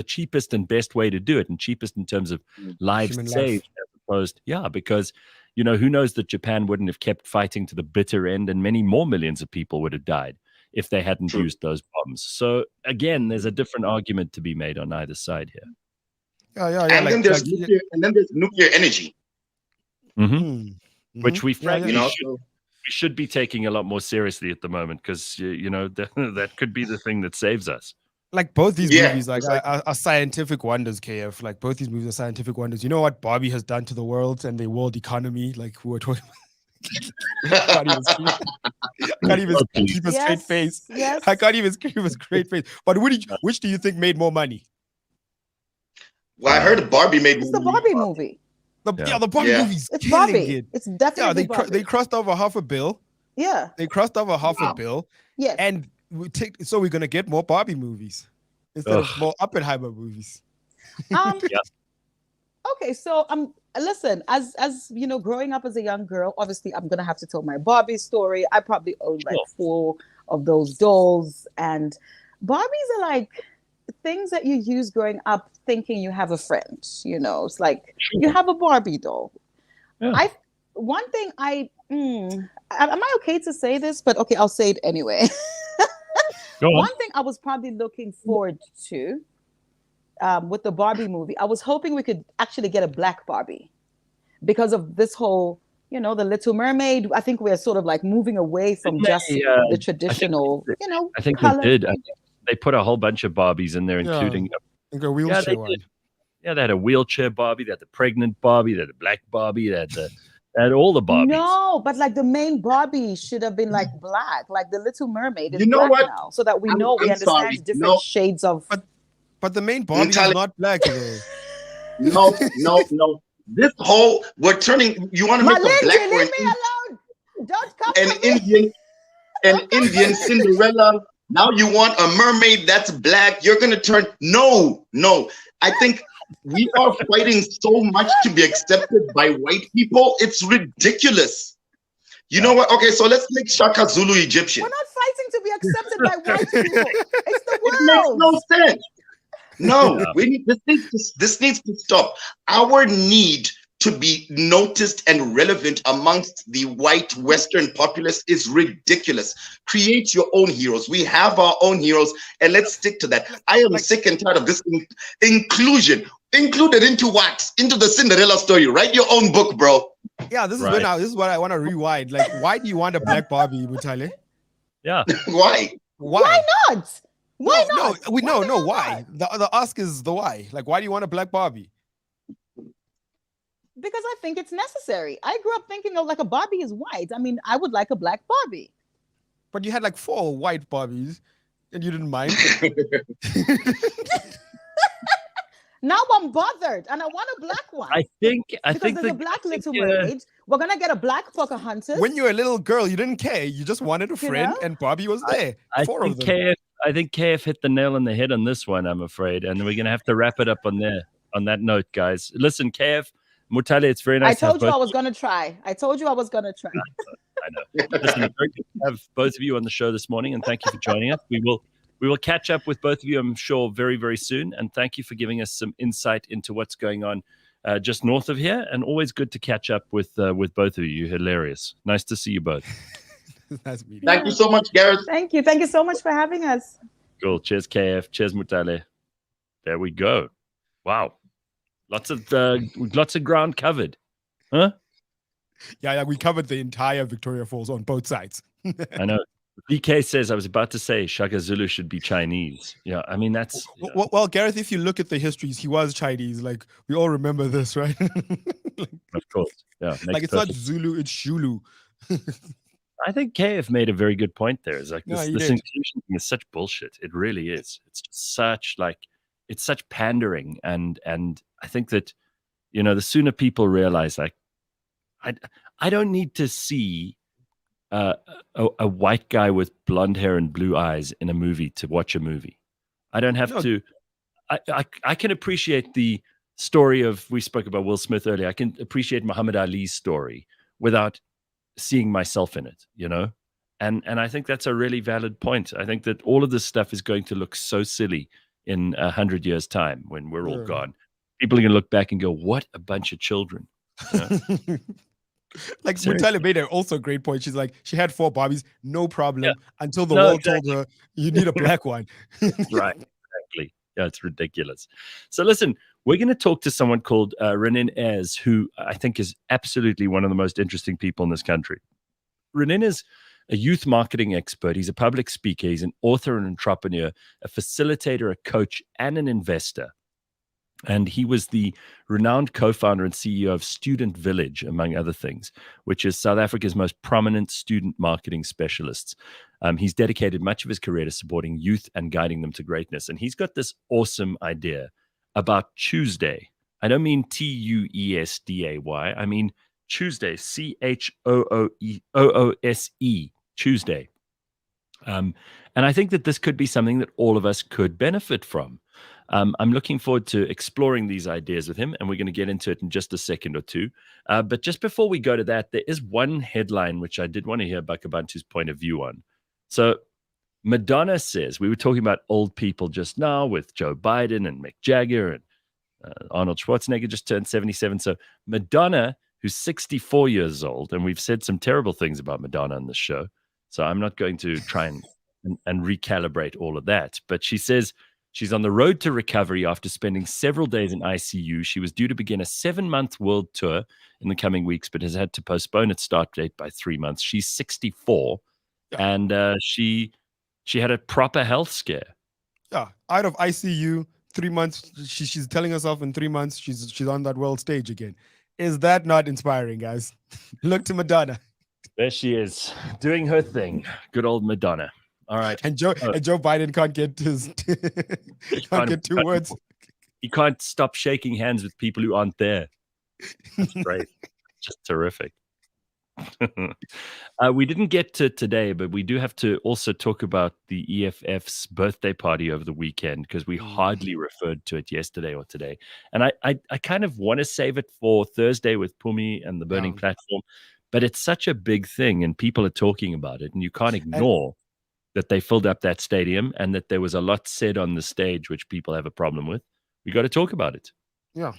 cheapest and best way to do it, and cheapest in terms of lives saved, as opposed, because who knows that Japan wouldn't have kept fighting to the bitter end, and many more millions of people would have died if they hadn't used those bombs. So again, there's a different argument to be made on either side here. And then there's nuclear energy, which we frankly should be taking a lot more seriously at the moment, because that could be the thing that saves us. Like both these movies, are scientific wonders, KF. Like both these movies are scientific wonders. You know what Barbie has done to the world and the world economy? Like we were talking about. I can't even keep a straight face. Yes. I can't even keep a straight face. But which do you think made more money? Well, I heard Barbie made more money. It's the Barbie movie. The Barbie movie's it's killing Barbie. it. It's definitely Barbie. They crossed over $500 million. Yeah. They crossed over $500 million. Yes. And we're gonna get more Barbie movies instead of more Oppenheimer movies. Okay, so listen, as growing up as a young girl, obviously I'm gonna have to tell my Barbie story. I probably own like 4 of those dolls, and Barbies are like things that you use growing up thinking you have a friend. It's like you have a Barbie doll. One thing am I okay to say this? But okay, I'll say it anyway. One thing I was probably looking forward to with the Barbie movie, I was hoping we could actually get a black Barbie because of this whole, the Little Mermaid. I think we're sort of like moving away from just the traditional, I think color. they did. They put a whole bunch of Barbies in there, including a wheelchair one. Yeah, they had a wheelchair Barbie, they had the pregnant Barbie, they had a black Barbie, they had all the Barbies. No, but like the main Barbie should have been like black, like the Little Mermaid is black what? Now, so that we we understand different shades of. But the main Barbie is not black. No. This whole we're turning. You want to make Malindi, a black leave me alone. Don't come an Indian Cinderella. Now you want a mermaid that's black. You're gonna turn. No. I think we are fighting so much to be accepted by white people. It's ridiculous. You know what? Okay, so let's make Shaka Zulu Egyptian. We're not fighting to be accepted by white people. It's the world. It makes no sense. No, this needs to stop. Our need to be noticed and relevant amongst the white Western populace is ridiculous. Create your own heroes. We have our own heroes, and let's stick to that. I am sick and tired of this inclusion. Included into what? Into the Cinderella story. Write your own book, bro. Yeah, this is what I want to rewind. Like, why do you want a black Barbie, Mutale? Yeah. Why? Why not? Why not? Why? The ask is the why. Like, why do you want a black Barbie? Because I think it's necessary. I grew up thinking of like a Barbie is white. I mean, I would like a black Barbie. But you had like 4 white Barbies and you didn't mind. Now I'm bothered and I want a black one. I think there's a black Little Mermaid. We're gonna get a black Pocahontas. When you were a little girl, you didn't care. You just wanted a friend, and Barbie was there. I 4 of them. I think KF hit the nail on the head on this one, I'm afraid. And we're gonna have to wrap it up on that note, guys. Listen, KF, Mutale, it's very nice. I told you I was gonna try. I know. Listen, very good to have both of you on the show this morning, and thank you for joining us. We will catch up with both of you, I'm sure, very, very soon. And thank you for giving us some insight into what's going on just north of here. And always good to catch up with both of you. You're hilarious. Nice to see you both. Nice meeting. Thank you so much, Gareth. Thank you. Thank you so much for having us. Cool. Cheers, KF. Cheers, Mutale. There we go. Wow. Lots of ground covered. Huh? Yeah, we covered the entire Victoria Falls on both sides. I know. BK says, I was about to say Shaka Zulu should be Chinese. Yeah, I mean, that's... Well, Gareth, if you look at the histories, he was Chinese. Like, we all remember this, right? Of course. Yeah. Like, it's not Zulu, it's Shulu. I think KF made a very good point there. It's like No, this he this did. inclusion thing is such bullshit. It really is. It's just such it's such pandering, and I think that the sooner people realize I don't need to see a white guy with blonde hair and blue eyes in a movie to watch a movie. I don't have No. to. I can appreciate the story of, we spoke about Will Smith earlier. I can appreciate Muhammad Ali's story without seeing myself in it, and I think that's a really valid point. I think that all of this stuff is going to look so silly in 100 years' time when we're all gone. People are going to look back and go, "What a bunch of children!" Like Seriously. Mutale made also a great point. She's like, she had 4 Barbies, no problem, until the No, world exactly. told her you need a black one. Right, exactly. Yeah, it's ridiculous. So listen, we're going to talk to someone called Ronen Aires, who I think is absolutely one of the most interesting people in this country. Ronen is a youth marketing expert. He's a public speaker. He's an author and entrepreneur, a facilitator, a coach, and an investor. And he was the renowned co-founder and CEO of Student Village, among other things, which is South Africa's most prominent student marketing specialists. He's dedicated much of his career to supporting youth and guiding them to greatness. And he's got this awesome idea about Chooseday. I don't mean Tuesday. I mean Chooseday, Choose, Chooseday. And I think that this could be something that all of us could benefit from. I'm looking forward to exploring these ideas with him, and we're going to get into it in just a second or two. But just before we go to that, there is one headline which I did want to hear Bakh'abantu's point of view on. So Madonna says, we were talking about old people just now with Joe Biden and Mick Jagger, and Arnold Schwarzenegger just turned 77. So Madonna, who's 64 years old, and we've said some terrible things about Madonna on this show, so I'm not going to try and recalibrate all of that. But she says she's on the road to recovery after spending several days in ICU. She was due to begin a 7-month world tour in the coming weeks, but has had to postpone its start date by 3 months. She's 64, and she had a proper health scare. Yeah, out of ICU, 3 months. She's telling herself in 3 months she's on that world stage again. Is that not inspiring, guys? Look to Madonna. There she is, doing her thing. Good old Madonna. All right. And Joe Biden can't get can't get 2 words. He can't stop shaking hands with people who aren't there. That's great. Just terrific. We didn't get to today, but we do have to also talk about the EFF's birthday party over the weekend, because we hardly referred to it yesterday or today. And I kind of want to save it for Thursday with Pumi and the Burning Platform, but it's such a big thing and people are talking about it, and you can't ignore that they filled up that stadium and that there was a lot said on the stage which people have a problem with. We got to talk about it. Yeah.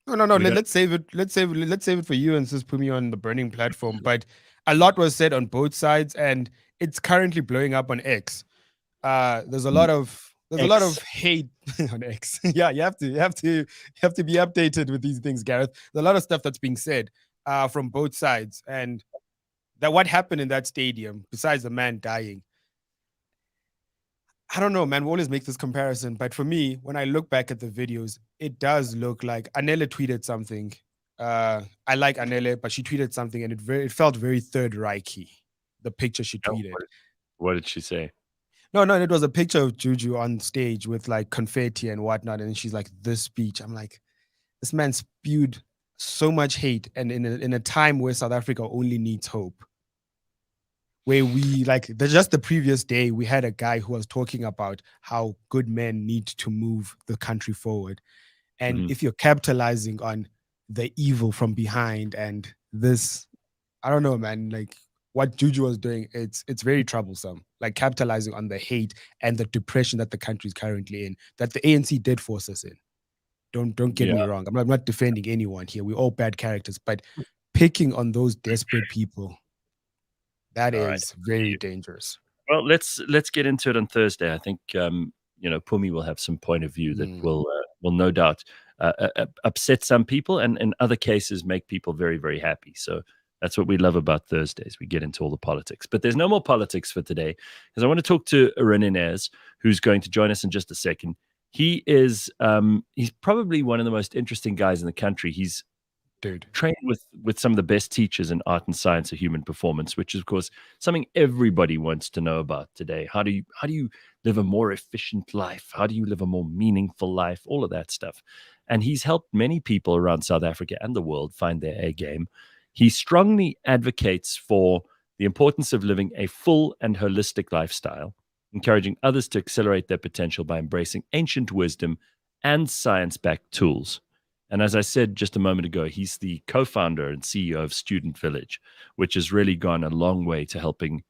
No. Let's save it. Let's save it for you and Sis Pumi on the Burning Platform. But a lot was said on both sides, and it's currently blowing up on X. There's a lot of hate on X. Yeah, you have to be updated with these things, Gareth. There's a lot of stuff that's being said from both sides, and that what happened in that stadium, besides the man dying. I don't know, man. We always make this comparison, but for me, when I look back at the videos, it does look like Anele tweeted something. I like Anele, but she tweeted something, and it felt very Third Reich-y, the picture she tweeted. What did she say? No, it was a picture of Juju on stage with like confetti and whatnot, and she's like, this speech. I'm like, this man spewed so much hate, and in a time where South Africa only needs hope. Where we just the previous day, we had a guy who was talking about how good men need to move the country forward. And if you're capitalizing on the evil from behind and this, I don't know, man, like what Juju was doing, it's very troublesome. Like capitalizing on the hate and the depression that the country is currently in, that the ANC did force us in. Don't get me wrong. I'm not defending anyone here. We're all bad characters, but picking on those desperate people, that is very dangerous. Well, let's get into it on Thursday. I think Pumi will have some point of view that will no doubt upset some people, and in other cases make people very, very happy. So that's what we love about Thursdays. We get into all the politics. But there's no more politics for today, because I want to talk to Ronen Aires, who's going to join us in just a second. He is he's probably one of the most interesting guys in the country. He's Dude. Train with some of the best teachers in art and science of human performance, which is of course something everybody wants to know about today. How do you live a more efficient life? How do you live a more meaningful life? All of that stuff. And he's helped many people around South Africa and the world find their A game. He strongly advocates for the importance of living a full and holistic lifestyle, encouraging others to accelerate their potential by embracing ancient wisdom and science-backed tools. And as I said just a moment ago, he's the co-founder and CEO of Student Village, which has really gone a long way to helping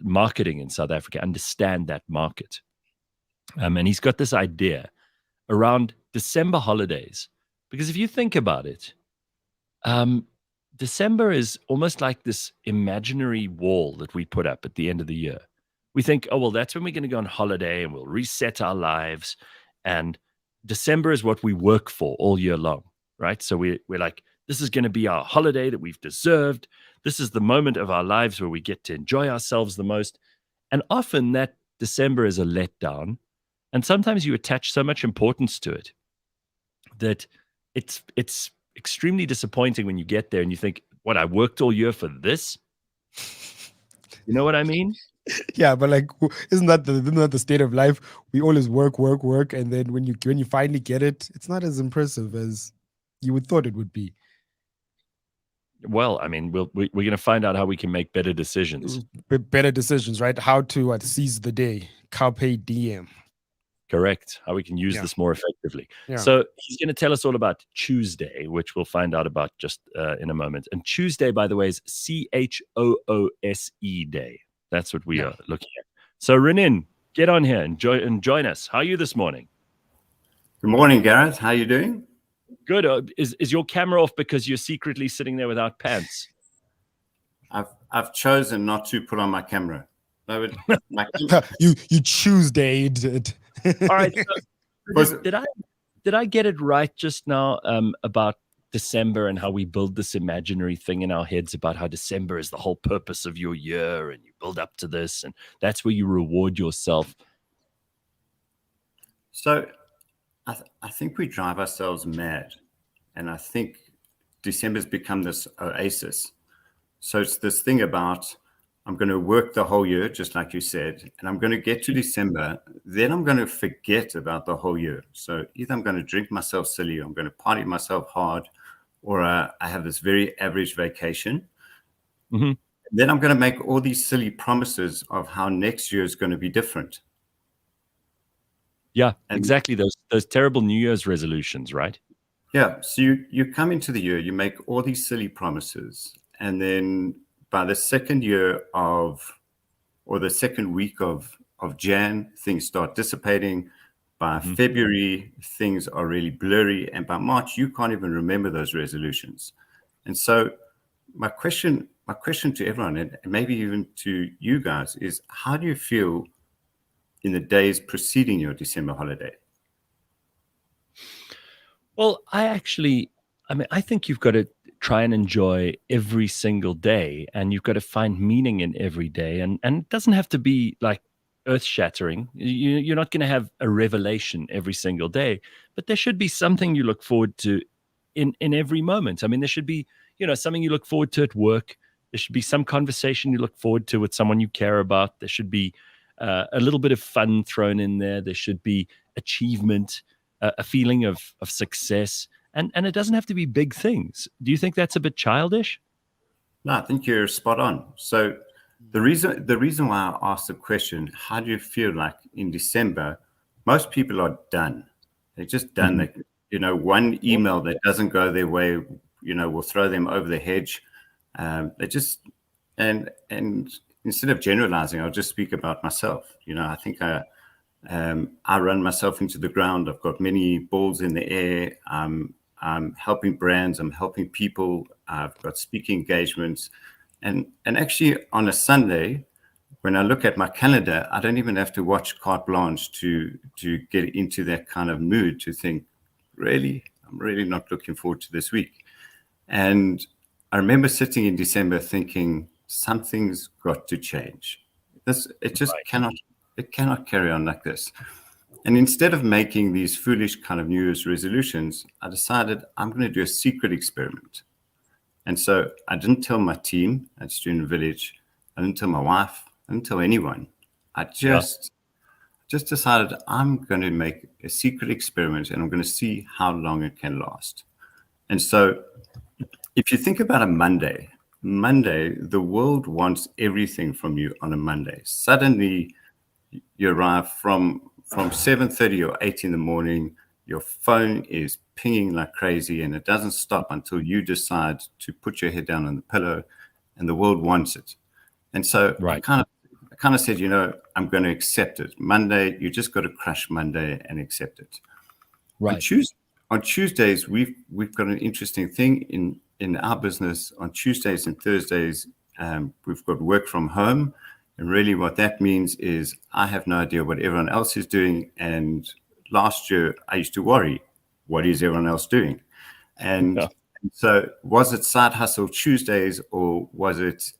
marketing in South Africa understand that market. And he's got this idea around December holidays, because if you think about it, December is almost like this imaginary wall that we put up at the end of the year. We think, oh, well, that's when we're going to go on holiday and we'll reset our lives. And December is what we work for all year long, right? So we're like, this is going to be our holiday that we've deserved. This is the moment of our lives where we get to enjoy ourselves the most. And often that December is a letdown. And sometimes you attach so much importance to it that it's extremely disappointing when you get there and you think, what, I worked all year for this? You know what I mean? Yeah, but like, isn't that the state of life? We always work, and then when you finally get it, it's not as impressive as you would thought it would be. Well, I mean, we're going to find out how we can make better decisions. Better decisions, right? How to seize the day, carpe diem. Correct. How we can use this more effectively. Yeah. So he's going to tell us all about Chooseday, which we'll find out about just in a moment. And Chooseday, by the way, is CHOOSE Day. That's what we are looking at. So Ronen, get on here and join us. How are you this morning? Good morning, Gareth. How are you doing? Good. Is your camera off because you're secretly sitting there without pants? I've chosen not to put on my camera. You Choosedayed it. All right. So, did I get it right just now about December and how we build this imaginary thing in our heads about how December is the whole purpose of your year and you build up to this and that's where you reward yourself? So I think we drive ourselves mad, and I think December's become this oasis. So it's this thing about, I'm going to work the whole year, just like you said, and I'm going to get to December, then I'm going to forget about the whole year. So either I'm going to drink myself silly, or I'm going to party myself hard, or I have this very average vacation. Mm-hmm. Then I'm going to make all these silly promises of how next year is going to be different. Yeah, exactly. Those terrible New Year's resolutions, right? Yeah. So you come into the year, you make all these silly promises, and then by the second year or the second week of Jan, things start dissipating. By February, things are really blurry. And by March, you can't even remember those resolutions. And so my question to everyone, and maybe even to you guys, is how do you feel in the days preceding your December holiday? Well, I think you've got to try and enjoy every single day, and you've got to find meaning in every day. And it doesn't have to be like earth-shattering. You're not going to have a revelation every single day, but there should be something you look forward to in every moment. I mean, there should be, something you look forward to at work. There should be some conversation you look forward to with someone you care about. There should be a little bit of fun thrown in there. There should be achievement, a feeling of success. And it doesn't have to be big things. Do you think that's a bit childish? No, I think you're spot on. So the reason why I asked the question, how do you feel like in December? Most people are done. They're just done. Mm-hmm. One email that doesn't go their way, will throw them over the hedge. They just and instead of generalizing, I'll just speak about myself. I think I run myself into the ground. I've got many balls in the air. I'm helping brands. I'm helping people. I've got speaking engagements. And actually on a Sunday, when I look at my calendar, I don't even have to watch carte blanche to get into that kind of mood to think, really, I'm really not looking forward to this week. And I remember sitting in December thinking, something's got to change. It cannot carry on like this. And instead of making these foolish kind of New Year's resolutions, I decided I'm going to do a secret experiment. And so I didn't tell my team at Student Village. I didn't tell my wife. I didn't tell anyone. I just decided I'm going to make a secret experiment and I'm going to see how long it can last. And so if you think about a Monday, the world wants everything from you on a Monday. Suddenly you arrive from 7:30 or 8 in the morning, your phone is pinging like crazy and it doesn't stop until you decide to put your head down on the pillow, and the world wants it. And so I kind of said, I'm going to accept it. Monday, you just got to crush Monday and accept it. Right. On Tuesdays, we've got an interesting thing in our business. On Tuesdays and Thursdays, we've got work from home. And really what that means is I have no idea what everyone else is doing. And last year, I used to worry, what is everyone else doing? And so was it Side Hustle Tuesdays, or was it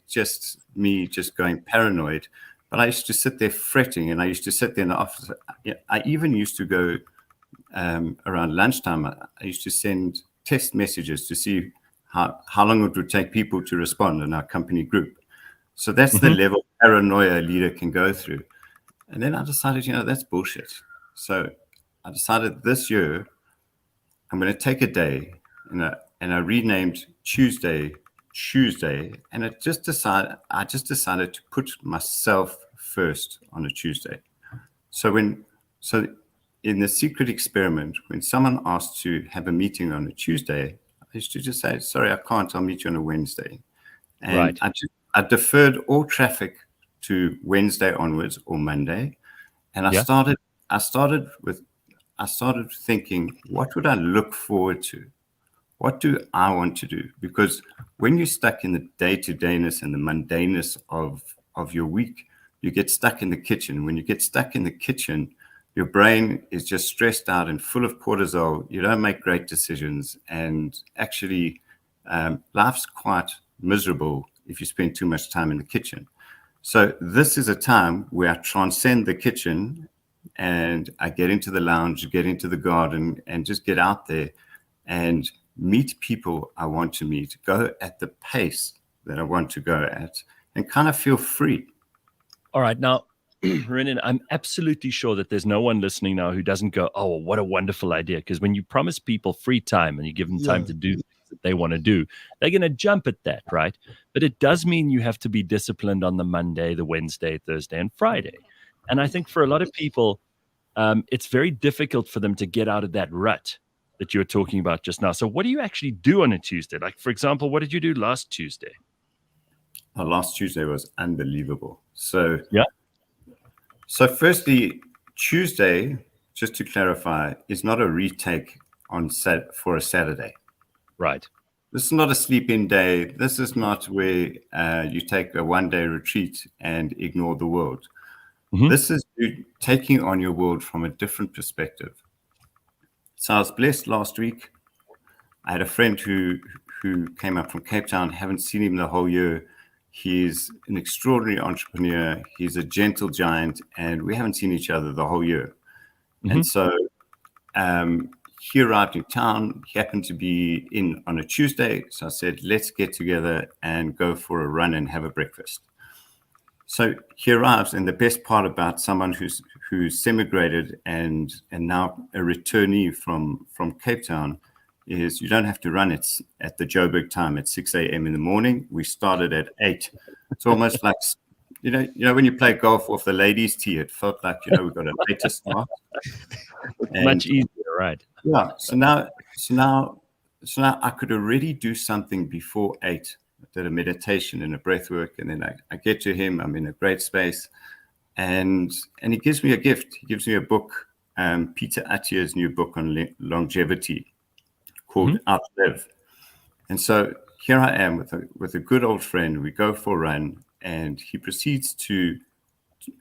just me going paranoid? But I used to sit there fretting, and I used to sit there in the office. I even used to go around lunchtime. I used to send test messages to see how long it would take people to respond in our company group. So that's the level of paranoia a leader can go through. And then I decided, that's bullshit. So I decided this year I'm going to take a day, and I renamed Chooseday, and I just decided to put myself first on a Tuesday. So in the secret experiment, when someone asked to have a meeting on a Tuesday, I used to just say, sorry, I can't, I'll meet you on a Wednesday. And I deferred all traffic to Wednesday onwards or Monday. And I started thinking, what would I look forward to? What do I want to do? Because when you're stuck in the day-to-dayness and the mundaneness of your week, you get stuck in the kitchen. When you get stuck in the kitchen, your brain is just stressed out and full of cortisol. You don't make great decisions. And actually, life's quite miserable if you spend too much time in the kitchen. So this is a time where I transcend the kitchen and I get into the lounge, get into the garden, and just get out there and meet people I want to meet, go at the pace that I want to go at, and kind of feel free. All right. Now, Ronen, I'm absolutely sure that there's no one listening now who doesn't go, oh, what a wonderful idea. Because when you promise people free time and you give them time to do things that they want to do, they're going to jump at that, right? But it does mean you have to be disciplined on the Monday, the Wednesday, Thursday, and Friday. And I think for a lot of people, it's very difficult for them to get out of that rut that you were talking about just now. So what do you actually do on a Tuesday? Like, for example, what did you do last Tuesday? Last Tuesday was unbelievable. So firstly, Tuesday, just to clarify, is not a retake for a Saturday. Right. This is not a sleep-in day. This is not where you take a one-day retreat and ignore the world. This is you taking on your world from a different perspective. So I was blessed last week. I had a friend who came up from Cape Town. Haven't seen him the whole year. He's an extraordinary entrepreneur. He's a gentle giant, and we haven't seen each other the whole year. And so he arrived in town. He happened to be in on a Tuesday. So I said, let's get together and go for a run and have a breakfast. So he arrives, and the best part about someone who's semigrated and now a returnee from Cape Town is you don't have to run it at the Joburg time at 6 a.m. in the morning. We started at 8. It's almost like, you know, when you play golf off the ladies' tee, it felt like, we've got a later start. Much easier, right? Yeah. So now I could already do something before 8. I did a meditation and a breath work, and then I get to him. I'm in a great space, and he gives me a gift. He gives me a book, Peter Attia's new book on longevity, called Outlive. And so here I am with a good old friend. We go for a run, and he proceeds to.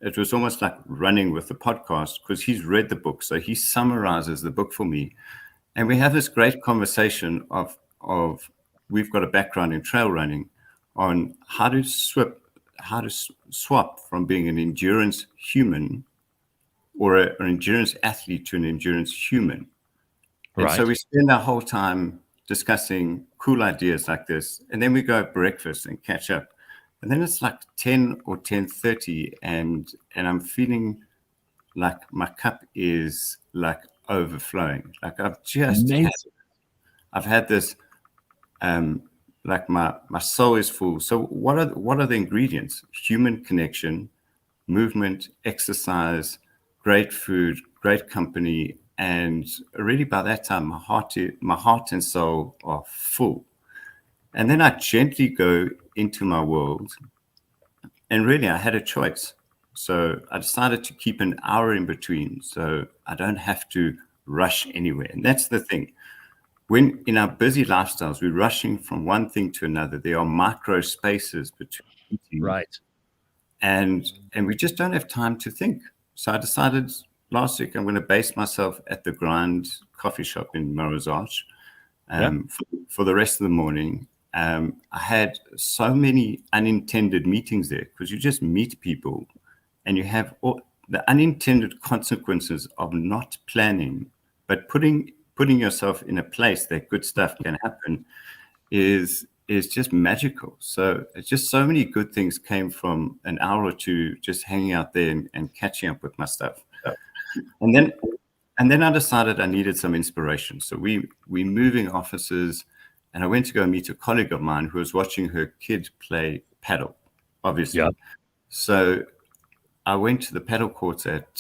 It was almost like running with the podcast because he's read the book, so he summarizes the book for me, and we have this great conversation of. We've got a background in trail running on how to swap from being an endurance human or an endurance athlete to an endurance human. And so we spend our whole time discussing cool ideas like this, and then we go have breakfast and catch up. And then it's like 10 or 10:30, and I'm feeling like my cup is like overflowing. Like I've had this, like my soul is full. So what are the ingredients? Human connection, movement, exercise, great food, great company. And already by that time, my heart and soul are full. And then I gently go into my world, and really I had a choice. So I decided to keep an hour in between, so I don't have to rush anywhere. And that's the thing. When in our busy lifestyles, we're rushing from one thing to another. There are micro spaces between things. Right. And we just don't have time to think. So I decided last week I'm going to base myself at the Grind coffee shop in Melrose Arch for the rest of the morning. I had so many unintended meetings there, because you just meet people and you have all the unintended consequences of not planning, but putting yourself in a place that good stuff can happen is just magical. So it's just so many good things came from an hour or two just hanging out there and catching up with my stuff. And then I decided I needed some inspiration. So we moving offices, and I went to go meet a colleague of mine who was watching her kid play paddle, obviously. Yeah. So I went to the paddle courts at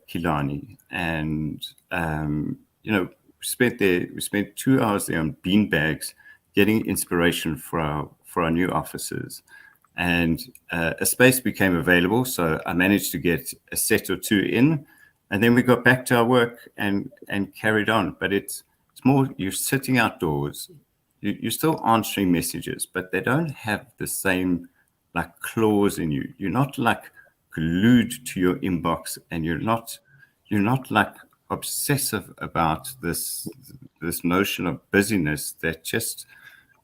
Killarney, and we spent 2 hours there on beanbags, getting inspiration for our new offices. And a space became available, so I managed to get a set or two in, and then we got back to our work and carried on. But it's more, you're sitting outdoors, you're still answering messages, but they don't have the same like claws in you. You're not like glued to your inbox, and you're not like obsessive about this notion of busyness that just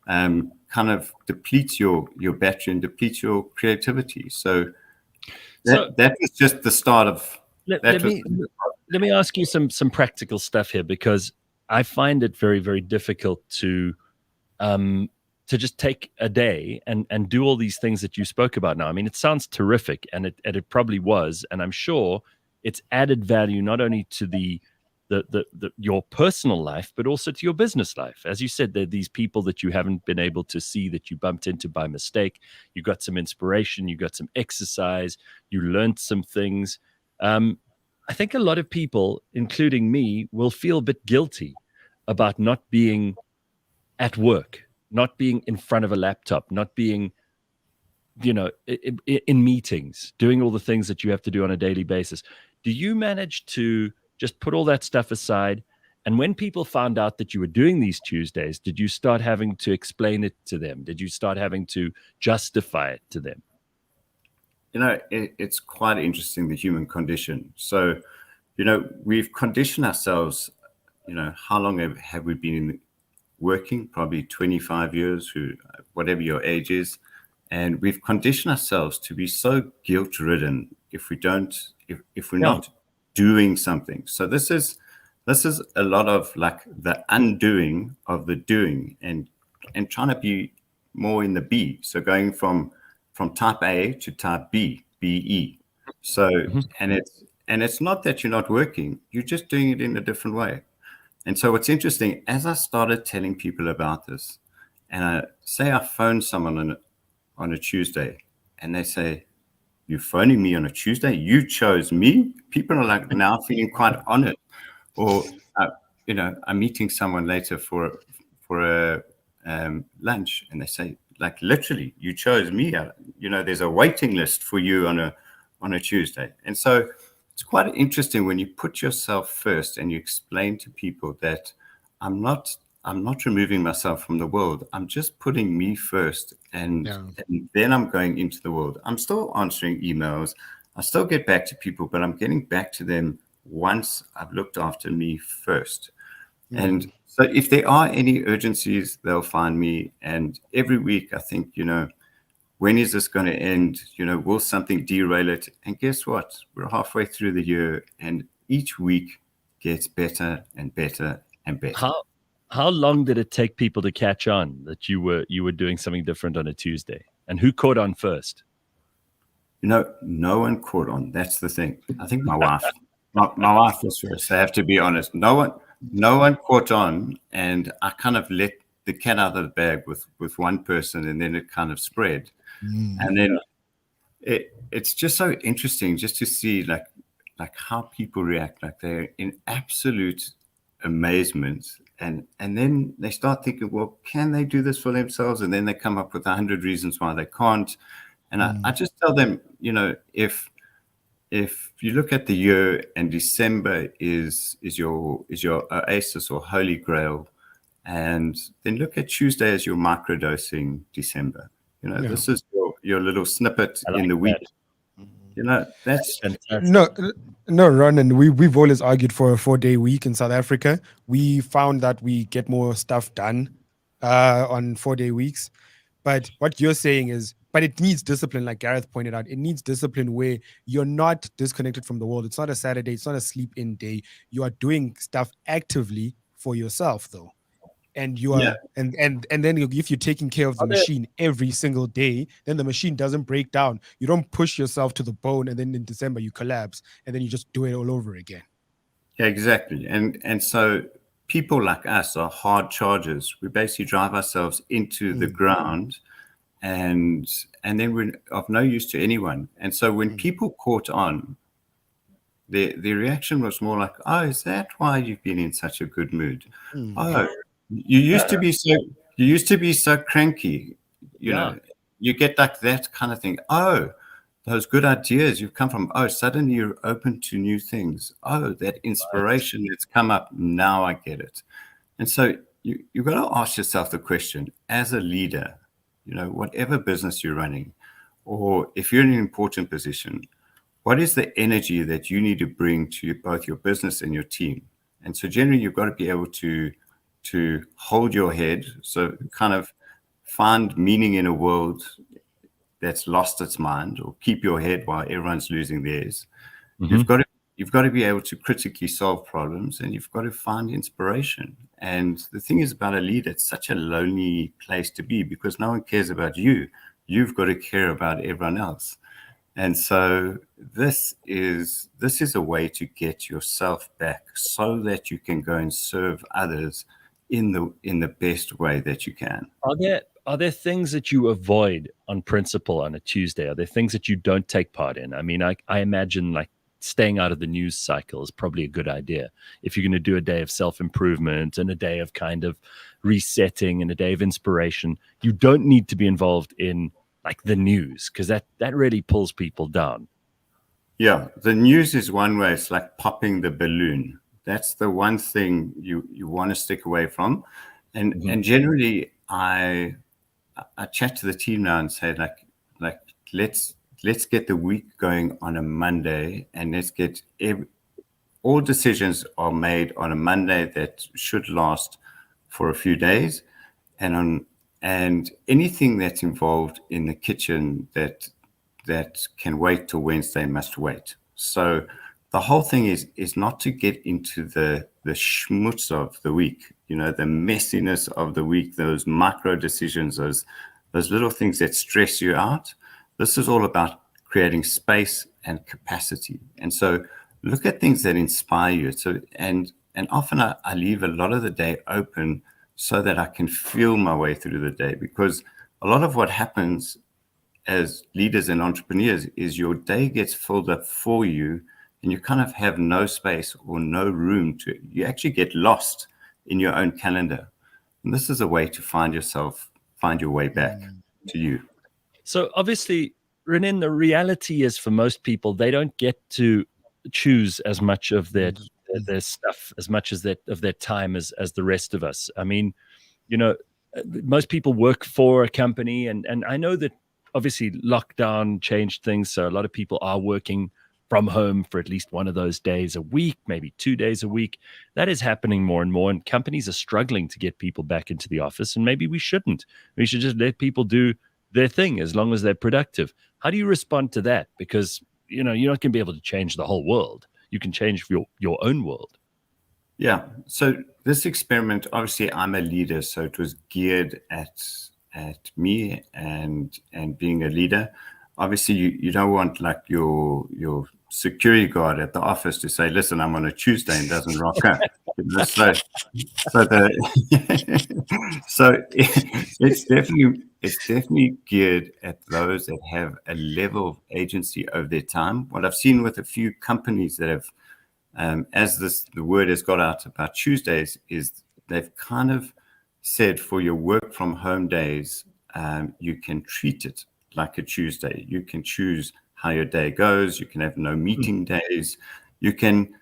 kind of depletes your battery and depletes your creativity. So that was just the start of. Let me ask you some practical stuff here, because I find it very, very difficult to just take a day and do all these things that you spoke about now. I mean, it sounds terrific, and it probably was, and I'm sure it's added value not only to your personal life, but also to your business life. As you said, there are these people that you haven't been able to see that you bumped into by mistake. You got some inspiration, you got some exercise, you learned some things. I think a lot of people, including me, will feel a bit guilty about not being at work, not being in front of a laptop, not being, in meetings, doing all the things that you have to do on a daily basis. Do you manage to just put all that stuff aside? And when people found out that you were doing these Tuesdays, did you start having to explain it to them? Did you start having to justify it to them? It's quite interesting, the human condition. So, we've conditioned ourselves, how long have we been working? Probably 25 years, whatever your age is. And we've conditioned ourselves to be so guilt-ridden if we're not doing something. So this is a lot of like the undoing of the doing, and trying to be more in the B. So going from type A to type B, BE. So and it's not that you're not working, you're just doing it in a different way. And so what's interesting, as I started telling people about this, and I phone someone on a Tuesday, and they say, "You're phoning me on a Tuesday? You chose me?" People are like now feeling quite honored. Or I'm meeting someone later for a lunch, and they say, like, literally, you chose me. There's a waiting list for you on a Tuesday. And so it's quite interesting when you put yourself first and you explain to people that I'm not removing myself from the world. I'm just putting me first, and then I'm going into the world. I'm still answering emails. I still get back to people, but I'm getting back to them once I've looked after me first. And so if there are any urgencies, they'll find me. And every week, I think, when is this going to end? Will something derail it? And guess what? We're halfway through the year, and each week gets better and better and better. How long did it take people to catch on that you were doing something different on a Tuesday? And who caught on first? No one caught on. That's the thing. I think my wife, my wife was first. I have to be honest. No one caught on, and I kind of let the cat out of the bag with one person, and then it kind of spread. And then it's just so interesting just to see like how people react. Like they're in absolute amazement, and then they start thinking, well, can they do this for themselves? And then they come up with 100 reasons why they can't. And I just tell them, if you look at the year and December is your oasis or holy grail, and then look at Chooseday as your microdosing December. This is your little snippet in the week. That's fantastic. No, Ronen, we've always argued for a 4-day week in South Africa. We found that we get more stuff done on 4-day weeks. But what you're saying is, but it needs discipline, like Gareth pointed out. It needs discipline where you're not disconnected from the world. It's not a Saturday. It's not a sleep-in day. You are doing stuff actively for yourself, though. And you are, and then if you're taking care of the machine every single day, then the machine doesn't break down. You don't push yourself to the bone, and then in December you collapse, and then you just do it all over again. Yeah, exactly. And so people like us are hard chargers. We basically drive ourselves into the ground, and then we're of no use to anyone. And so when people caught on, the reaction was more like, "Oh, is that why you've been in such a good mood? Oh, you used to be so cranky, you get like that kind of thing. Oh, those good ideas you've come from. Oh, suddenly you're open to new things. Oh, that inspiration that's come up. Now I get it." And so you've got to ask yourself the question, as a leader, whatever business you're running, or if you're in an important position, what is the energy that you need to bring to both your business and your team? And so generally you've got to be able to hold your head, so kind of find meaning in a world that's lost its mind, or keep your head while everyone's losing theirs. You've got to be able to critically solve problems, and you've got to find inspiration. And the thing is about a leader, it's such a lonely place to be because no one cares about you. You've got to care about everyone else. And so this is a way to get yourself back so that you can go and serve others in the best way that you can. Are there things that you avoid on principle on a Tuesday? Are there things that you don't take part in? I mean, I imagine like staying out of the news cycle is probably a good idea. If you're going to do a day of self-improvement and a day of kind of resetting and a day of inspiration, you don't need to be involved in like the news, because that really pulls people down. Yeah, the news is one way. It's like popping the balloon. That's the one thing you want to stick away from. And generally I chat to the team now and say like let's get the week going on a Monday, and let's get all decisions are made on a Monday that should last for a few days, and anything that's involved in the kitchen that can wait till Wednesday must wait. So the whole thing is not to get into the schmutz of the week, the messiness of the week, those micro decisions, those little things that stress you out. This is all about creating space and capacity. And so look at things that inspire you. So and often I leave a lot of the day open so that I can feel my way through the day, because a lot of what happens as leaders and entrepreneurs is your day gets filled up for you, and you kind of have no space or no room you actually get lost in your own calendar. And this is a way to find your way back to you. So obviously, Ronen, the reality is for most people, they don't get to choose as much of their stuff, as much as of their time as the rest of us. I mean, most people work for a company, and I know that obviously lockdown changed things. So a lot of people are working from home for at least one of those days a week, maybe 2 days a week. That is happening more and more, and companies are struggling to get people back into the office. And maybe we shouldn't. We should just let people do their thing as long as they're productive. How do you respond to that? Because, you're not going to be able to change the whole world. You can change your own world. Yeah. So this experiment, obviously, I'm a leader, so it was geared at me and being a leader. Obviously, you don't want like your security guard at the office to say, "Listen, I'm on a Tuesday," and doesn't rock up. So it's definitely geared at those that have a level of agency over their time. What I've seen with a few companies that have, the word has got out about Tuesdays, is they've kind of said for your work from home days, you can treat it like a Tuesday. You can choose how your day goes. You can have no meeting days. You can,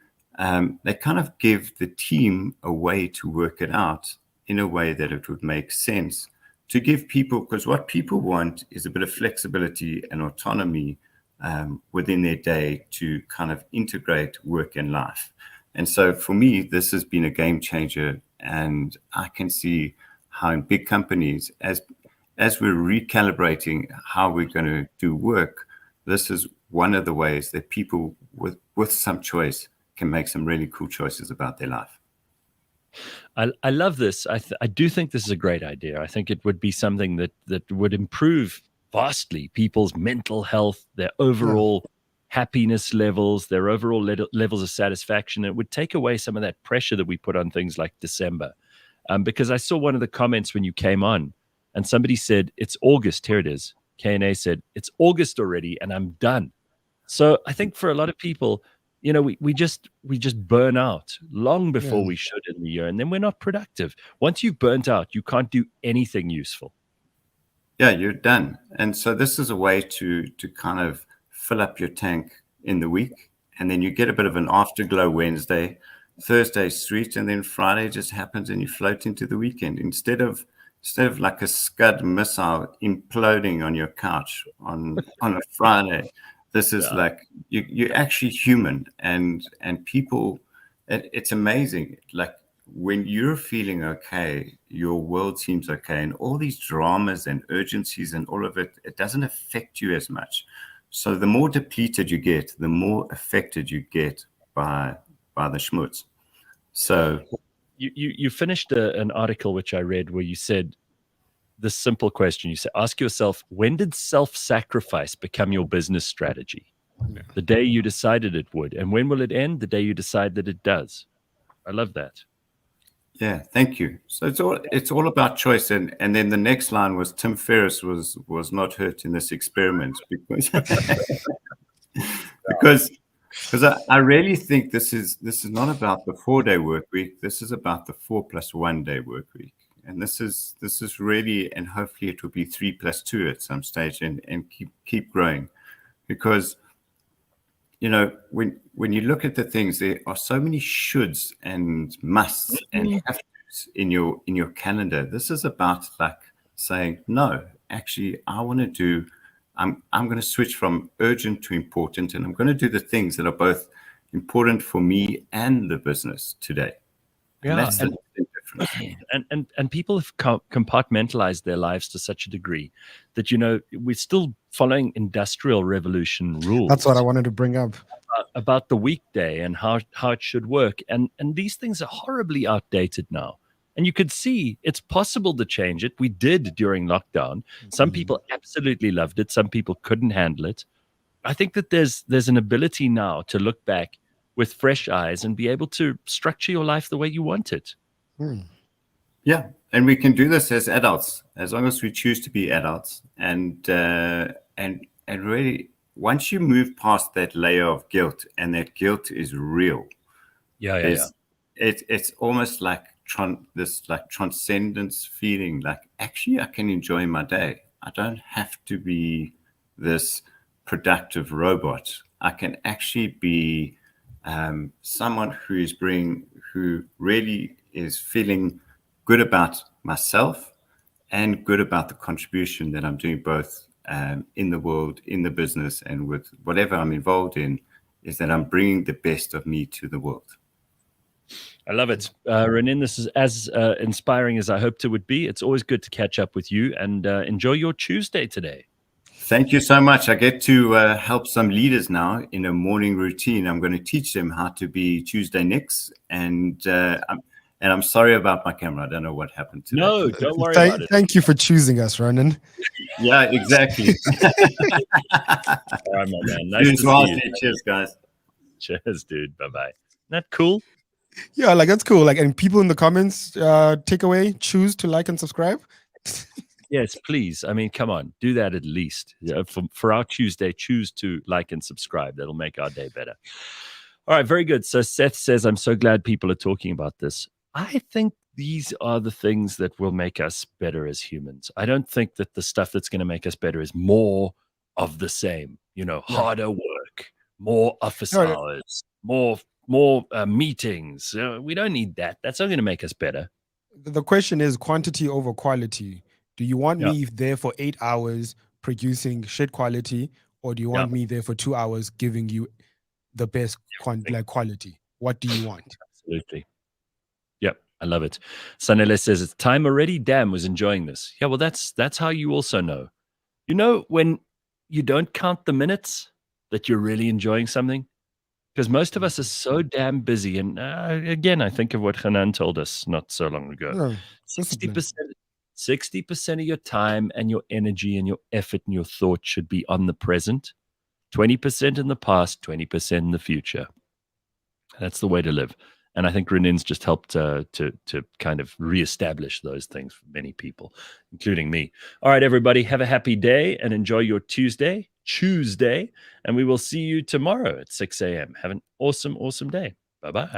they kind of give the team a way to work it out in a way that it would make sense to give people, because what people want is a bit of flexibility and autonomy within their day to kind of integrate work and life. And so for me, this has been a game changer. And I can see how in big companies, as we're recalibrating how we're going to do work, this is one of the ways that people with some choice can make some really cool choices about their life. I love this. I do think this is a great idea. I think it would be something that would improve vastly people's mental health, their overall happiness levels, their overall levels of satisfaction. It would take away some of that pressure that we put on things like December. Because I saw one of the comments when you came on, and somebody said, "It's August." Here it is. K&A said, "It's August already, and I'm done." So I think for a lot of people, we just burn out long before we should in the year, and then we're not productive. Once you've burnt out, you can't do anything useful. Yeah, you're done. And so this is a way to kind of fill up your tank in the week, and then you get a bit of an afterglow Wednesday, Thursday street, and then Friday just happens and you float into the weekend instead of like a Scud missile imploding on your couch on a Friday. This is like you're actually human, and people. It's amazing. Like when you're feeling okay, your world seems okay, and all these dramas and urgencies and all of it, it doesn't affect you as much. So the more depleted you get, the more affected you get by the schmutz. So you finished an article which I read where you said this simple question. You said, ask yourself, when did self-sacrifice become your business strategy? Yeah. The day you decided it would. And when will it end? The day you decide that it does. I love that. Yeah, thank you. So it's all about choice. And then the next line was Tim Ferriss was not hurt in this experiment because I really think this is not about the 4-day work week. This is about the 4+1 day work week. And this is really, and hopefully it will be 3+2 at some stage and keep growing, because when you look at the things, there are so many shoulds and musts and have tos in your calendar. This is about like saying, no, actually, I'm going to switch from urgent to important, and I'm going to do the things that are both important for me and the business today. Yeah, that's the difference. And people have compartmentalized their lives to such a degree that we're still following industrial revolution rules. That's what I wanted to bring up about the weekday and how it should work. And these things are horribly outdated now. And you could see it's possible to change it. We did during lockdown. Some people absolutely loved it. Some people couldn't handle it. I think that there's an ability now to look back with fresh eyes and be able to structure your life the way you want it. Yeah, and we can do this as adults, as long as we choose to be adults. And really, once you move past that layer of guilt, and that guilt is real. It's almost like this like transcendence feeling, like actually I can enjoy my day. I don't have to be this productive robot. I can actually be someone who really is feeling good about myself and good about the contribution that I'm doing, both in the world, in the business, and with whatever I'm involved in, is that I'm bringing the best of me to the world. I love it. Ronen, this is as inspiring as I hoped it would be. It's always good to catch up with you, and enjoy your Chooseday today. Thank you so much. I get to help some leaders now in a morning routine. I'm going to teach them how to be Chooseday Nicks, and I'm sorry about my camera. I don't know what happened to No, don't worry about it. Thank you for choosing us, Ronen. Yeah, exactly. All right, my man. Nice to see you. Cheers, guys. Cheers, dude. Bye-bye. Isn't that cool? Yeah, like that's cool. Like, and people in the comments, take away, choose to like and subscribe. Yes, please. I mean, come on, do that at least. For our Chooseday, choose to like and subscribe. That'll make our day better. All right, very good. So Seth says, I'm so glad people are talking about this. I think these are the things that will make us better as humans. I don't think that the stuff that's going to make us better is more of the same, harder work, more office hours, more meetings. We don't need that. That's not going to make us better. The question is quantity over quality. Do you want me there for 8 hours producing shit quality, or do you want me there for 2 hours giving you the best quality? What do you want? Absolutely. Yep, I love it. Sanele says, it's time already. Damn, was enjoying this. Yeah, well, that's how you also know. When you don't count the minutes that you're really enjoying something? Because most of us are so damn busy. And again, I think of what Hanan told us not so long ago. 60% of your time and your energy and your effort and your thought should be on the present, 20% in the past, 20% in the future. That's the way to live. And I think Ronen's just helped to kind of reestablish those things for many people, including me. All right, everybody, have a happy day and enjoy your Chooseday, and we will see you tomorrow at 6 a.m. Have an awesome, awesome day. Bye-bye.